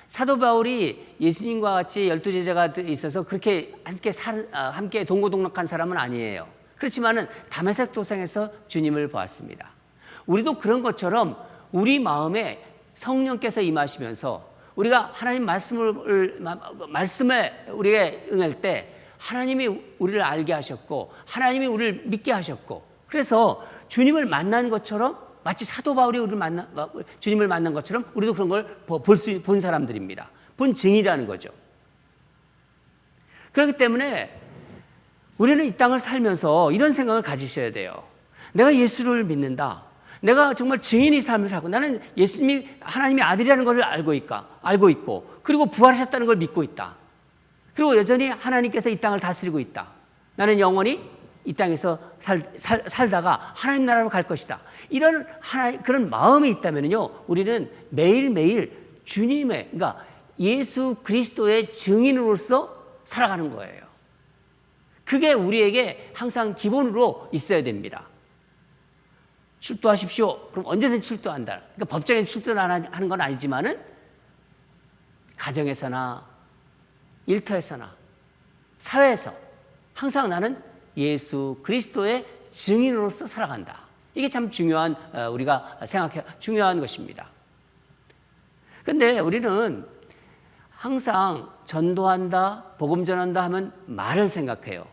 사도 바울이 예수님과 같이 12제자가 있어서 그렇게 함께 동고동락한 사람은 아니에요. 그렇지만은 다메섹 도상에서 주님을 보았습니다. 우리도 그런 것처럼 우리 마음에 성령께서 임하시면서 우리가 하나님 말씀에 우리가 응할 때 하나님이 우리를 알게 하셨고 하나님이 우리를 믿게 하셨고, 그래서 주님을 만난 것처럼, 마치 사도 바울이 주님을 만난 것처럼 우리도 그런 걸 본 사람들입니다. 본 증인이라는 거죠. 그렇기 때문에 우리는 이 땅을 살면서 이런 생각을 가지셔야 돼요. 내가 예수를 믿는다. 내가 정말 증인의 삶을 살고, 나는 예수님이 하나님의 아들이라는 것을 알고 있고, 그리고 부활하셨다는 걸 믿고 있다. 그리고 여전히 하나님께서 이 땅을 다스리고 있다. 나는 영원히 이 땅에서 살다가 하나님 나라로 갈 것이다. 이런 그런 마음이 있다면요, 우리는 매일매일 주님의, 그러니까 예수 그리스도의 증인으로서 살아가는 거예요. 그게 우리에게 항상 기본으로 있어야 됩니다. 출두하십시오. 그럼 언제든 출두한다. 그러니까 법정에 출두하는 건 아니지만은 가정에서나 일터에서나 사회에서 항상 나는 예수 그리스도의 증인으로서 살아간다. 이게 참 중요한, 우리가 중요한 것입니다. 그런데 우리는 항상 전도한다, 복음 전한다 하면 말을 생각해요.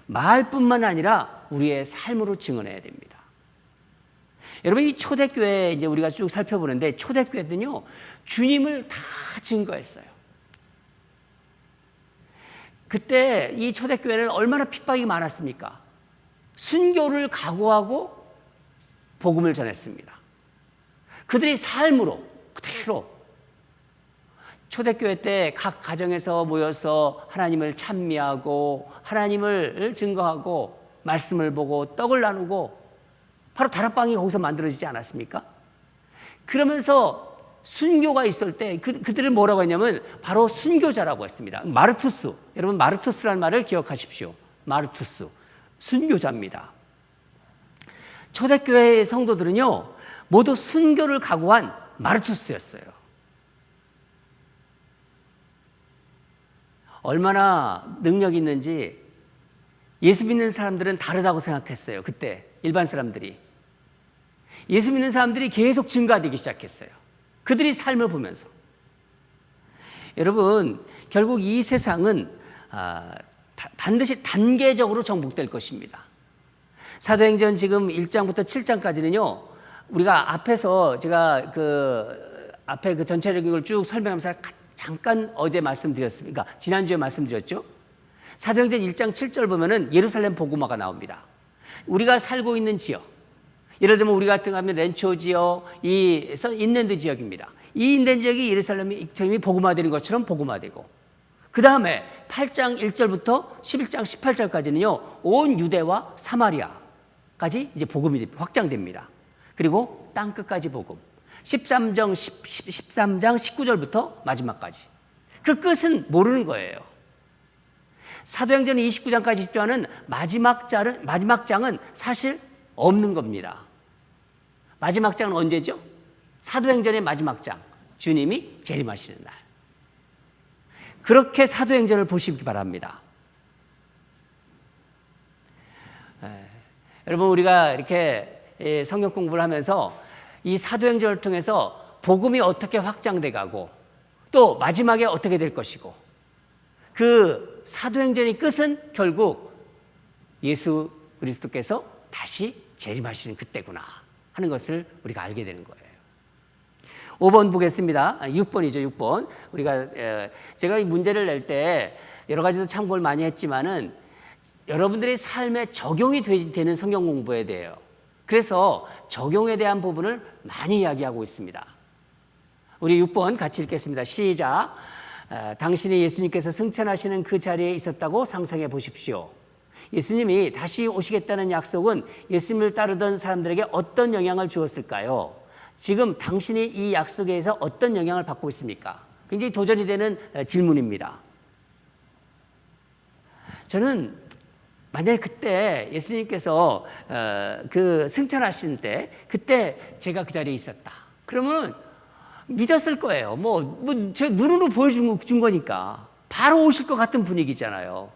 말뿐만 아니라 우리의 삶으로 증언해야 됩니다. 여러분, 이 초대교회 이제 우리가 쭉 살펴보는데, 초대교회는요, 주님을 다 증거했어요. 그때 이 초대교회는 얼마나 핍박이 많았습니까? 순교를 각오하고 복음을 전했습니다. 그들이 삶으로 그대로 초대교회 때 각 가정에서 모여서 하나님을 찬미하고 하나님을 증거하고 말씀을 보고 떡을 나누고, 바로 다락방이 거기서 만들어지지 않았습니까? 그러면서 순교가 있을 때 그들을 뭐라고 했냐면 바로 순교자라고 했습니다. 마르투스, 여러분 마르투스라는 말을 기억하십시오. 마르투스, 순교자입니다. 초대교회의 성도들은요, 모두 순교를 각오한 마르투스였어요. 얼마나 능력이 있는지 예수 믿는 사람들은 다르다고 생각했어요. 그때 일반 사람들이, 예수 믿는 사람들이 계속 증가되기 시작했어요. 그들이 삶을 보면서. 여러분, 결국 이 세상은 반드시 단계적으로 정복될 것입니다. 사도행전 지금 1장부터 7장까지는요, 우리가 앞에서 제가 앞에 그 전체적인 걸 쭉 설명하면서 잠깐 어제 말씀드렸습니다. 그러니까 지난주에 말씀드렸죠. 사도행전 1장 7절 보면은 예루살렘 복음화가 나옵니다. 우리가 살고 있는 지역, 예를 들면 우리 같은 경우는 렌초 지역, 이 인랜드 지역입니다. 이 인랜드 지역이 예루살렘이 복음화되는 것처럼 복음화되고, 그 다음에 8장 1절부터 11장 18절까지는요, 온 유대와 사마리아까지 이제 복음이 확장됩니다. 그리고 땅 끝까지 복음. 13장 19절부터 마지막까지. 그 끝은 모르는 거예요. 사도행전 29장까지 집중하는 마지막 장은 사실 없는 겁니다. 마지막 장은 언제죠? 사도행전의 마지막 장, 주님이 재림하시는 날. 그렇게 사도행전을 보시기 바랍니다. 여러분, 우리가 이렇게 성경 공부를 하면서 이 사도행전을 통해서 복음이 어떻게 확장돼 가고 또 마지막에 어떻게 될 것이고, 그 사도행전의 끝은 결국 예수 그리스도께서 다시 재림하시는 그때구나 하는 것을 우리가 알게 되는 거예요. 5번 보겠습니다. 6번이죠. 6번. 제가 이 문제를 낼 때 여러 가지도 참고를 많이 했지만은 여러분들의 삶에 적용이 되는 성경 공부에 대해요. 그래서 적용에 대한 부분을 많이 이야기하고 있습니다. 우리 6번 같이 읽겠습니다. 시작. 당신이 예수님께서 승천하시는 그 자리에 있었다고 상상해 보십시오. 예수님이 다시 오시겠다는 약속은 예수님을 따르던 사람들에게 어떤 영향을 주었을까요? 지금 당신이 이 약속에 의해서 어떤 영향을 받고 있습니까? 굉장히 도전이 되는 질문입니다. 저는 만약에 그때 예수님께서 그 승천하신 때, 그때 제가 그 자리에 있었다, 그러면 믿었을 거예요. 제 눈으로 보여준 거니까. 바로 오실 것 같은 분위기잖아요.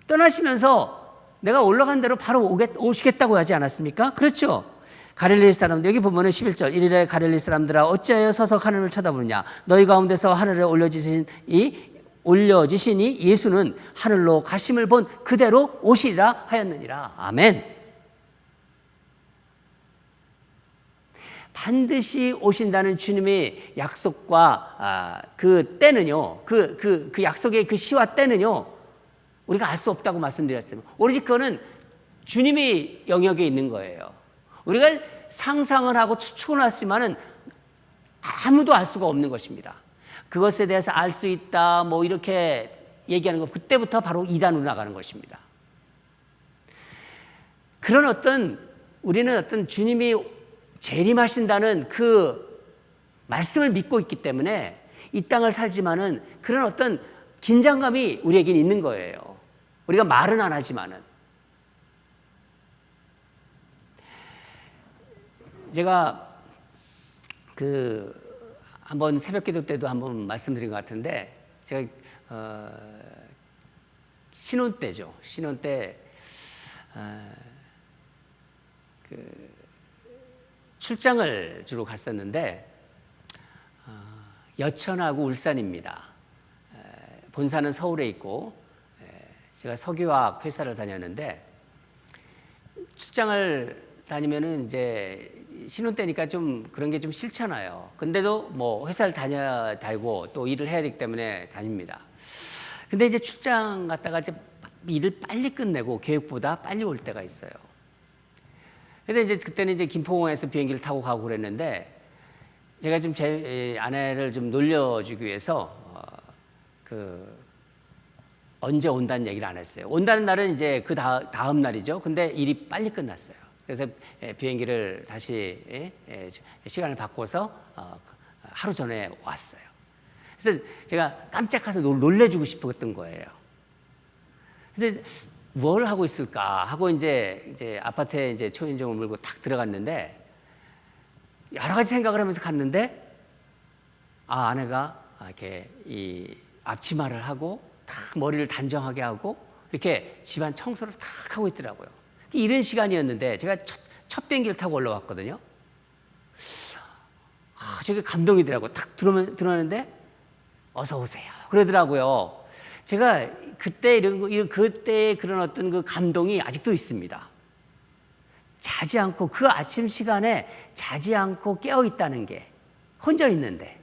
떠나시면서 내가 올라간 대로 바로 오시겠다고 하지 않았습니까? 그렇죠? 갈릴리 사람들, 여기 보면은 11절, 이르되 갈릴리 사람들아 어찌하여 서서 하늘을 쳐다보느냐. 너희 가운데서 하늘에 올려지시니 예수는 하늘로 가심을 본 그대로 오시리라 하였느니라. 아멘. 반드시 오신다는 주님의 약속과 그 때는요, 그 약속의 그 시와 때는요, 우리가 알 수 없다고 말씀드렸지만, 오로지 그거는 주님의 영역에 있는 거예요. 우리가 상상을 하고 추측을 했지만은 아무도 알 수가 없는 것입니다. 그것에 대해서 알 수 있다, 뭐 이렇게 얘기하는 것, 그때부터 바로 이단으로 나가는 것입니다. 그런 우리는 어떤 주님이 재림하신다는 그 말씀을 믿고 있기 때문에 이 땅을 살지만은 그런 어떤 긴장감이 우리에겐 있는 거예요. 우리가 말은 안 하지만은. 제가 한번 새벽 기도 때도 한번 말씀드린 것 같은데, 제가 신혼 때죠. 신혼 때 출장을 주로 갔었는데, 여천하고 울산입니다. 본사는 서울에 있고, 제가 석유화학 회사를 다녔는데, 출장을 다니면은 이제 신혼 때니까 좀 그런 게 좀 싫잖아요. 근데도 뭐 회사를 다니고 또 일을 해야 되기 때문에 다닙니다. 근데 이제 출장 갔다가 이제 일을 빨리 끝내고 계획보다 빨리 올 때가 있어요. 그래서 이제 그때는 이제 김포공항에서 비행기를 타고 가고 그랬는데, 제가 좀 제 아내를 좀 놀려주기 위해서 언제 온다는 얘기를 안 했어요. 온다는 날은 이제 그 다음 날이죠. 근데 일이 빨리 끝났어요. 그래서 비행기를 다시 시간을 바꿔서 하루 전에 왔어요. 그래서 제가 깜짝해서 놀래주고 싶었던 거예요. 근데 뭘 하고 있을까 하고 이제 아파트에 이제 초인종을 물고 탁 들어갔는데, 여러 가지 생각을 하면서 갔는데, 아내가 이렇게 이 앞치마를 하고 탁 머리를 단정하게 하고 이렇게 집안 청소를 탁 하고 있더라고요. 이런 시간이었는데 제가 첫 비행기를 타고 올라왔거든요. 저게 감동이더라고요. 탁 들어오는데 어서 오세요 그러더라고요. 제가 그때 그런 어떤 그 감동이 아직도 있습니다. 자지 않고, 그 아침 시간에 자지 않고 깨어 있다는 게, 혼자 있는데.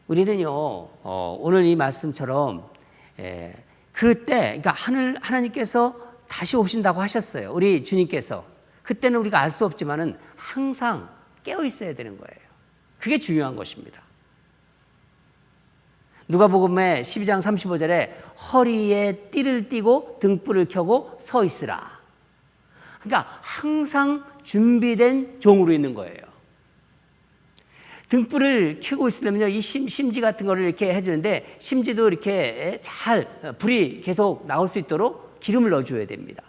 우리는요, 오늘 이 말씀처럼 그때, 그러니까 하나님께서 다시 오신다고 하셨어요. 우리 주님께서. 그때는 우리가 알 수 없지만은 항상 깨어 있어야 되는 거예요. 그게 중요한 것입니다. 누가복음의 12장 35절에 허리에 띠를 띠고 등불을 켜고 서 있으라. 그러니까 항상 준비된 종으로 있는 거예요. 등불을 켜고 있으면요, 이 심지 같은 거를 이렇게 해주는데, 심지도 이렇게 잘 불이 계속 나올 수 있도록 기름을 넣어줘야 됩니다.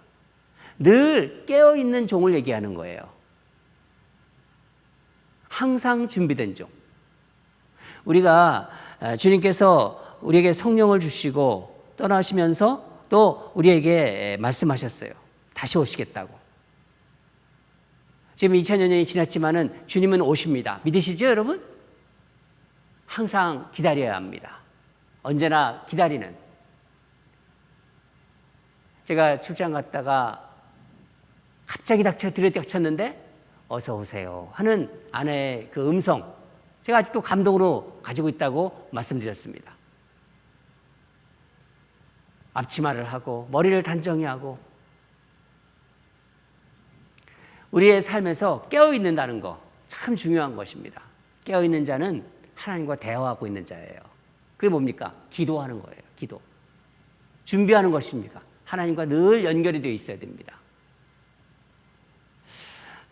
늘 깨어있는 종을 얘기하는 거예요. 항상 준비된 종. 우리가 주님께서 우리에게 성령을 주시고 떠나시면서 또 우리에게 말씀하셨어요. 다시 오시겠다고. 지금 2000년이 지났지만은 주님은 오십니다. 믿으시죠, 여러분? 항상 기다려야 합니다. 언제나 기다리는. 제가 출장 갔다가 갑자기 들이닥쳤는데 어서 오세요 하는 아내의 그 음성, 제가 아직도 감동으로 가지고 있다고 말씀드렸습니다. 앞치마를 하고 머리를 단정히 하고, 우리의 삶에서 깨어있는다는 거 참 중요한 것입니다. 깨어있는 자는 하나님과 대화하고 있는 자예요. 그게 뭡니까? 기도하는 거예요. 기도. 준비하는 것입니까? 하나님과 늘 연결이 되어 있어야 됩니다.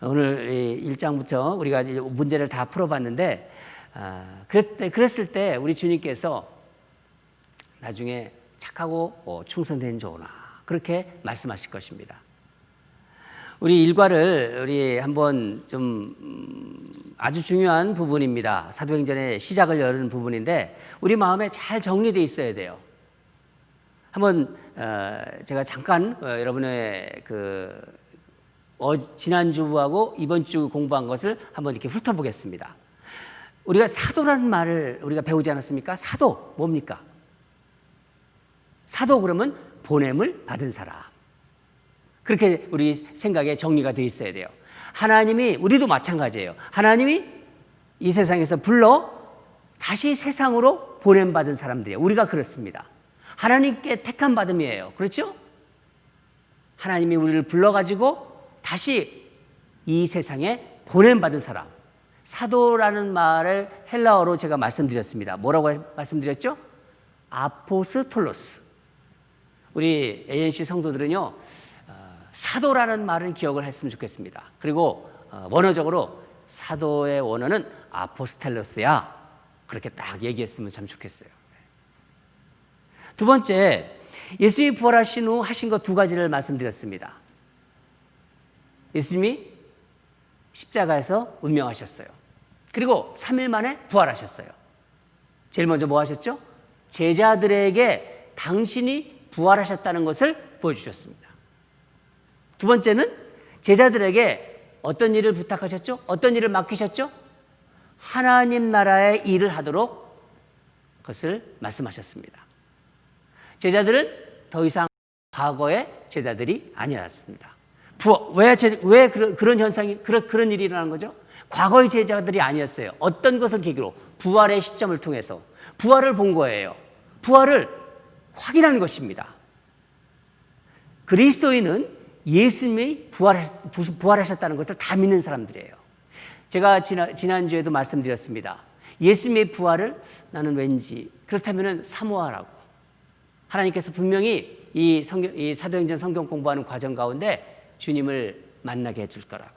오늘 1장부터 우리가 문제를 다 풀어봤는데, 그랬을 때 우리 주님께서 나중에 착하고 충성된 종아, 그렇게 말씀하실 것입니다. 우리 일과를 우리 한번 좀 아주 중요한 부분입니다. 사도행전의 시작을 여는 부분인데, 우리 마음에 잘 정리되어 있어야 돼요. 한번 제가 잠깐 여러분의 지난주하고 이번 주 공부한 것을 한번 이렇게 훑어보겠습니다. 우리가 사도라는 말을 우리가 배우지 않았습니까? 사도 뭡니까? 사도 그러면 보냄을 받은 사람. 그렇게 우리 생각에 정리가 되어 있어야 돼요. 하나님이, 우리도 마찬가지예요. 하나님이 이 세상에서 불러 다시 세상으로 보냄받은 사람들이에요. 우리가 그렇습니다. 하나님께 택함 받음이에요. 그렇죠? 하나님이 우리를 불러가지고 다시 이 세상에 보냄받은 사람. 사도라는 말을 헬라어로 제가 말씀드렸습니다. 뭐라고 말씀드렸죠? 아포스톨로스. 우리 ANC 성도들은요, 사도라는 말은 기억을 했으면 좋겠습니다. 그리고 원어적으로 사도의 원어는 아포스텔로스야. 그렇게 딱 얘기했으면 참 좋겠어요. 두 번째, 예수님이 부활하신 후 하신 것 두 가지를 말씀드렸습니다. 예수님이 십자가에서 운명하셨어요. 그리고 3일 만에 부활하셨어요. 제일 먼저 뭐 하셨죠? 제자들에게 당신이 부활하셨다는 것을 보여주셨습니다. 두 번째는 제자들에게 어떤 일을 부탁하셨죠? 어떤 일을 맡기셨죠? 하나님 나라의 일을 하도록 그것을 말씀하셨습니다. 제자들은 더 이상 과거의 제자들이 아니었습니다. 왜 그런 현상이, 그런 일이 일어나는 거죠? 과거의 제자들이 아니었어요. 어떤 것을 계기로? 부활의 시점을 통해서 부활을 본 거예요. 부활을 확인하는 것입니다. 그리스도인은 예수님이 부활하셨다는 것을 다 믿는 사람들이에요. 제가 지난주에도 말씀드렸습니다. 예수님의 부활을 나는 왠지 그렇다면 사모하라고. 하나님께서 분명히 이 사도행전 성경 공부하는 과정 가운데 주님을 만나게 해줄 거라고.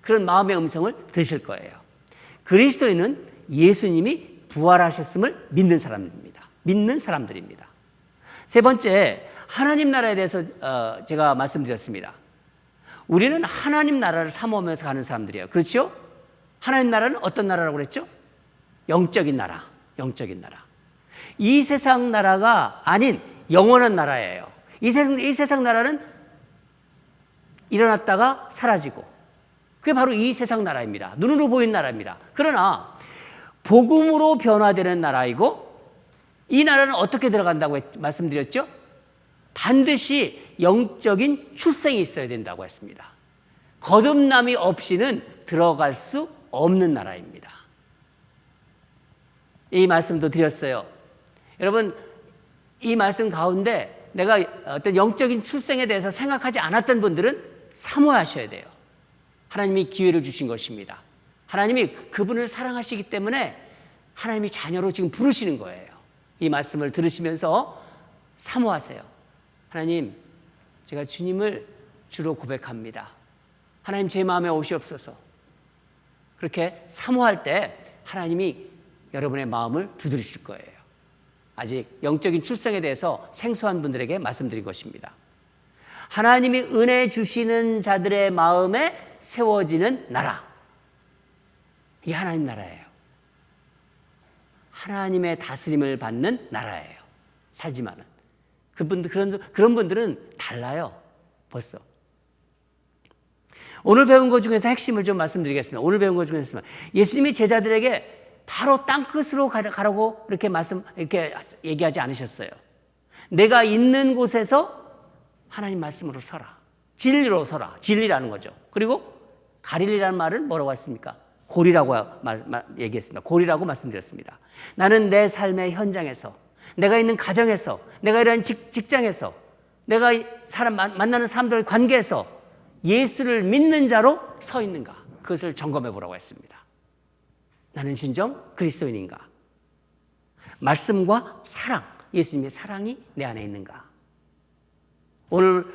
그런 마음의 음성을 들으실 거예요. 그리스도인은 예수님이 부활하셨음을 믿는 사람입니다. 믿는 사람들입니다. 세 번째, 하나님 나라에 대해서 제가 말씀드렸습니다. 우리는 하나님 나라를 사모하면서 가는 사람들이에요. 그렇죠? 하나님 나라는 어떤 나라라고 그랬죠? 영적인 나라, 영적인 나라. 이 세상 나라가 아닌 영원한 나라예요. 이 세상 나라는 일어났다가 사라지고, 그게 바로 이 세상 나라입니다. 눈으로 보이는 나라입니다. 그러나 복음으로 변화되는 나라이고, 이 나라는 어떻게 들어간다고 말씀드렸죠? 반드시 영적인 출생이 있어야 된다고 했습니다. 거듭남이 없이는 들어갈 수 없는 나라입니다. 이 말씀도 드렸어요. 여러분, 이 말씀 가운데 내가 어떤 영적인 출생에 대해서 생각하지 않았던 분들은 사모하셔야 돼요. 하나님이 기회를 주신 것입니다. 하나님이 그분을 사랑하시기 때문에 하나님이 자녀로 지금 부르시는 거예요. 이 말씀을 들으시면서 사모하세요. 하나님, 제가 주님을 주로 고백합니다. 하나님, 제 마음에 오시옵소서. 그렇게 사모할 때 하나님이 여러분의 마음을 두드리실 거예요. 아직 영적인 출생에 대해서 생소한 분들에게 말씀드린 것입니다. 하나님이 은혜 주시는 자들의 마음에 세워지는 나라. 이게 하나님 나라예요. 하나님의 다스림을 받는 나라예요. 살지만은. 그런 분들은 달라요. 벌써. 오늘 배운 것 중에서 핵심을 좀 말씀드리겠습니다. 오늘 배운 것 중에서 예수님이 제자들에게 바로 땅끝으로 가라고 이렇게 얘기하지 않으셨어요. 내가 있는 곳에서 하나님 말씀으로 서라. 진리로 서라. 진리라는 거죠. 그리고 가릴리라는 말은 뭐라고 했습니까? 고리라고 얘기했습니다. 고리라고 말씀드렸습니다. 나는 내 삶의 현장에서, 내가 있는 가정에서, 내가 일하는 직장에서, 내가 만나는 사람들의 관계에서 예수를 믿는 자로 서 있는가? 그것을 점검해 보라고 했습니다. 나는 진정 그리스도인인가? 말씀과 사랑, 예수님의 사랑이 내 안에 있는가? 오늘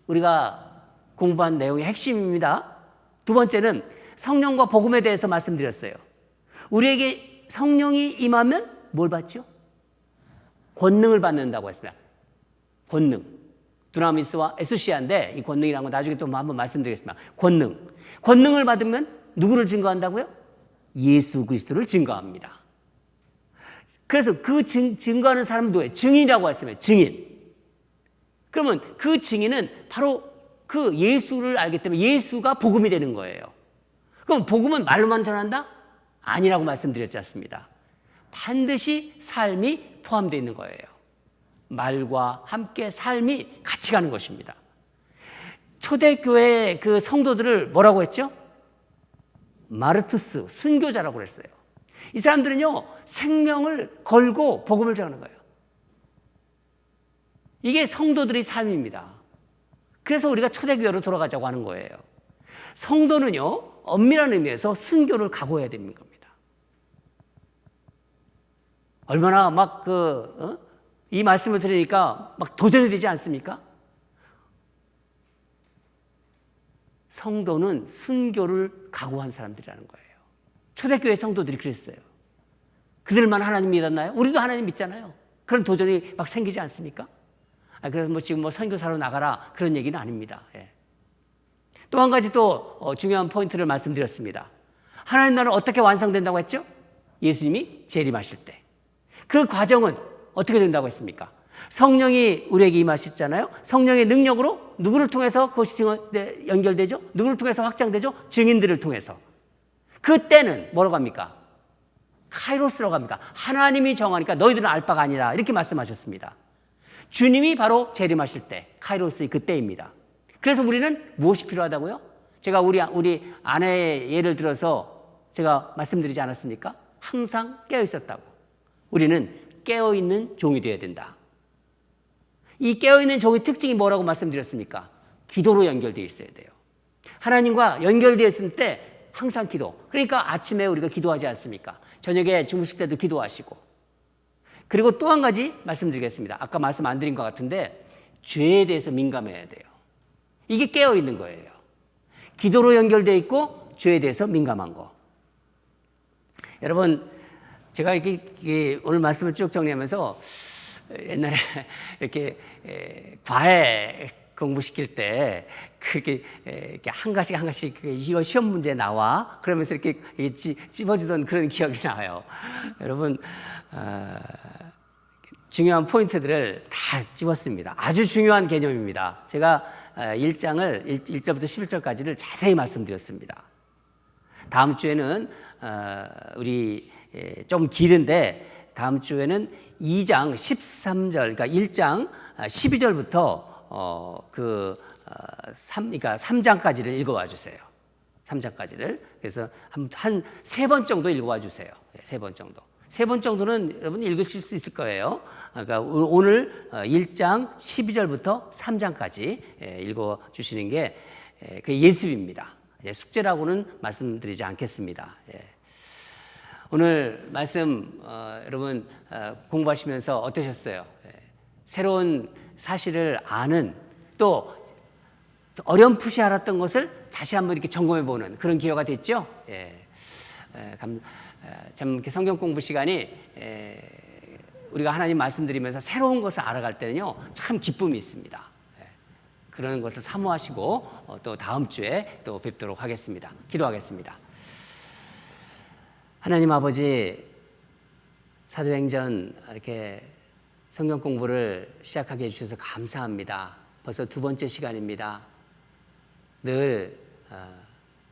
우리가 공부한 내용의 핵심입니다. 두 번째는 성령과 복음에 대해서 말씀드렸어요. 우리에게 성령이 임하면 뭘 받죠? 권능을 받는다고 했습니다. 권능. 두나미스와 에수시아인데 이 권능이라는 건 나중에 또 한번 말씀드리겠습니다. 권능. 권능을 받으면 누구를 증거한다고요? 예수 그리스도를 증거합니다. 그래서 그 증거하는 사람은 누구예요? 증인이라고 했습니다. 증인. 그러면 그 증인은 바로 그 예수를 알기 때문에 예수가 복음이 되는 거예요. 그럼 복음은 말로만 전한다? 아니라고 말씀드렸지 않습니다. 반드시 삶이 포함되어 있는 거예요. 말과 함께 삶이 같이 가는 것입니다. 초대교회 그 성도들을 뭐라고 했죠? 마르투스, 순교자라고 그랬어요. 이 사람들은요, 생명을 걸고 복음을 전하는 거예요. 이게 성도들의 삶입니다. 그래서 우리가 초대교회로 돌아가자고 하는 거예요. 성도는요, 엄밀한 의미에서 순교를 각오해야 되는 겁니다. 얼마나 막 이 말씀을 들으니까 막 도전이 되지 않습니까? 성도는 순교를 각오한 사람들이라는 거예요. 초대교회 성도들이 그랬어요. 그들만 하나님 믿었나요? 우리도 하나님 믿잖아요. 그런 도전이 막 생기지 않습니까? 그래서 지금 선교사로 나가라 그런 얘기는 아닙니다. 예. 또 한 가지 또 중요한 포인트를 말씀드렸습니다. 하나님 나라는 어떻게 완성된다고 했죠? 예수님이 재림하실 때. 그 과정은 어떻게 된다고 했습니까? 성령이 우리에게 임하셨잖아요. 성령의 능력으로 누구를 통해서 그것이 연결되죠? 누구를 통해서 확장되죠? 증인들을 통해서. 그때는 뭐라고 합니까? 카이로스라고 합니까? 하나님이 정하니까 너희들은 알 바가 아니라 이렇게 말씀하셨습니다. 주님이 바로 재림하실 때, 카이로스의 그때입니다. 그래서 우리는 무엇이 필요하다고요? 제가 우리 아내의 예를 들어서 제가 말씀드리지 않았습니까? 항상 깨어 있었다고. 우리는 깨어 있는 종이 되어야 된다. 이 깨어 있는 종의 특징이 뭐라고 말씀드렸습니까? 기도로 연결되어 있어야 돼요. 하나님과 연결되어 있을 때 항상 기도. 그러니까 아침에 우리가 기도하지 않습니까? 저녁에 주무실 때도 기도하시고. 그리고 또 한 가지 말씀드리겠습니다. 아까 말씀 안 드린 것 같은데 죄에 대해서 민감해야 돼요. 이게 깨어 있는 거예요. 기도로 연결되어 있고 죄에 대해서 민감한 거. 여러분, 제가 이렇게 오늘 말씀을 쭉 정리하면서 옛날에 이렇게 과외 공부시킬 때 그렇게 한 가지씩 이거 시험 문제 나와 그러면서 이렇게 찝어주던 그런 기억이 나요. 여러분, 중요한 포인트들을 다 찝었습니다. 아주 중요한 개념입니다. 제가 1장을 1절부터 11절까지를 자세히 말씀드렸습니다. 다음 주에는 우리 좀 길은데 다음 주에는 2장 13절, 그러니까 1장 12절부터 그러니까 3장까지를 읽어와 주세요. 3장까지를. 그래서 한 세 번 정도 읽어와 주세요. 세 번 정도. 세 번 정도는 여러분 읽으실 수 있을 거예요. 그러니까 오늘 1장 12절부터 3장까지 읽어 주시는 게 그 예습입니다. 숙제라고는 말씀드리지 않겠습니다. 오늘 말씀 여러분 공부하시면서 어떠셨어요? 새로운 사실을 아는 또 어렴풋이 알았던 것을 다시 한번 이렇게 점검해 보는 그런 기회가 됐죠. 참 이렇게 성경 공부 시간이 우리가 하나님 말씀드리면서 새로운 것을 알아갈 때는요 참 기쁨이 있습니다. 그런 것을 사모하시고 또 다음 주에 또 뵙도록 하겠습니다. 기도하겠습니다. 하나님 아버지, 사도행전 이렇게 성경 공부를 시작하게 해주셔서 감사합니다. 벌써 두 번째 시간입니다. 늘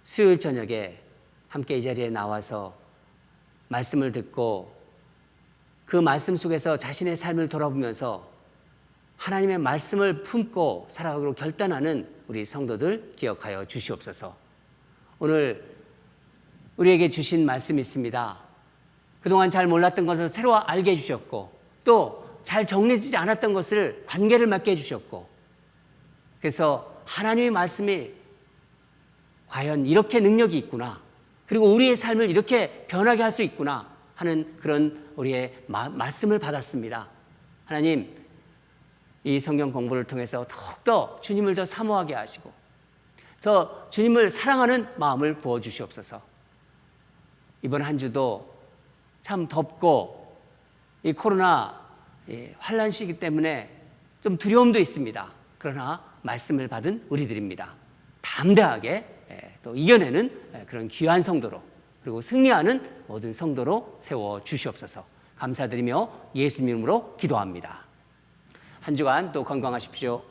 수요일 저녁에 함께 이 자리에 나와서 말씀을 듣고 그 말씀 속에서 자신의 삶을 돌아보면서 하나님의 말씀을 품고 살아가기로 결단하는 우리 성도들 기억하여 주시옵소서. 오늘 우리에게 주신 말씀이 있습니다. 그동안 잘 몰랐던 것을 새로 알게 해주셨고 또 잘 정리되지 않았던 것을 관계를 맺게 해주셨고 그래서 하나님의 말씀이 과연 이렇게 능력이 있구나 그리고 우리의 삶을 이렇게 변하게 할 수 있구나 하는 그런 우리의 말씀을 받았습니다. 하나님, 이 성경 공부를 통해서 더욱더 주님을 더 사모하게 하시고 더 주님을 사랑하는 마음을 부어주시옵소서. 이번 한 주도 참 덥고 이 코로나 환란 시기 때문에 좀 두려움도 있습니다. 그러나 말씀을 받은 우리들입니다. 담대하게 또 이겨내는 그런 귀한 성도로 그리고 승리하는 모든 성도로 세워 주시옵소서. 감사드리며 예수님 이름으로 기도합니다. 한 주간 또 건강하십시오.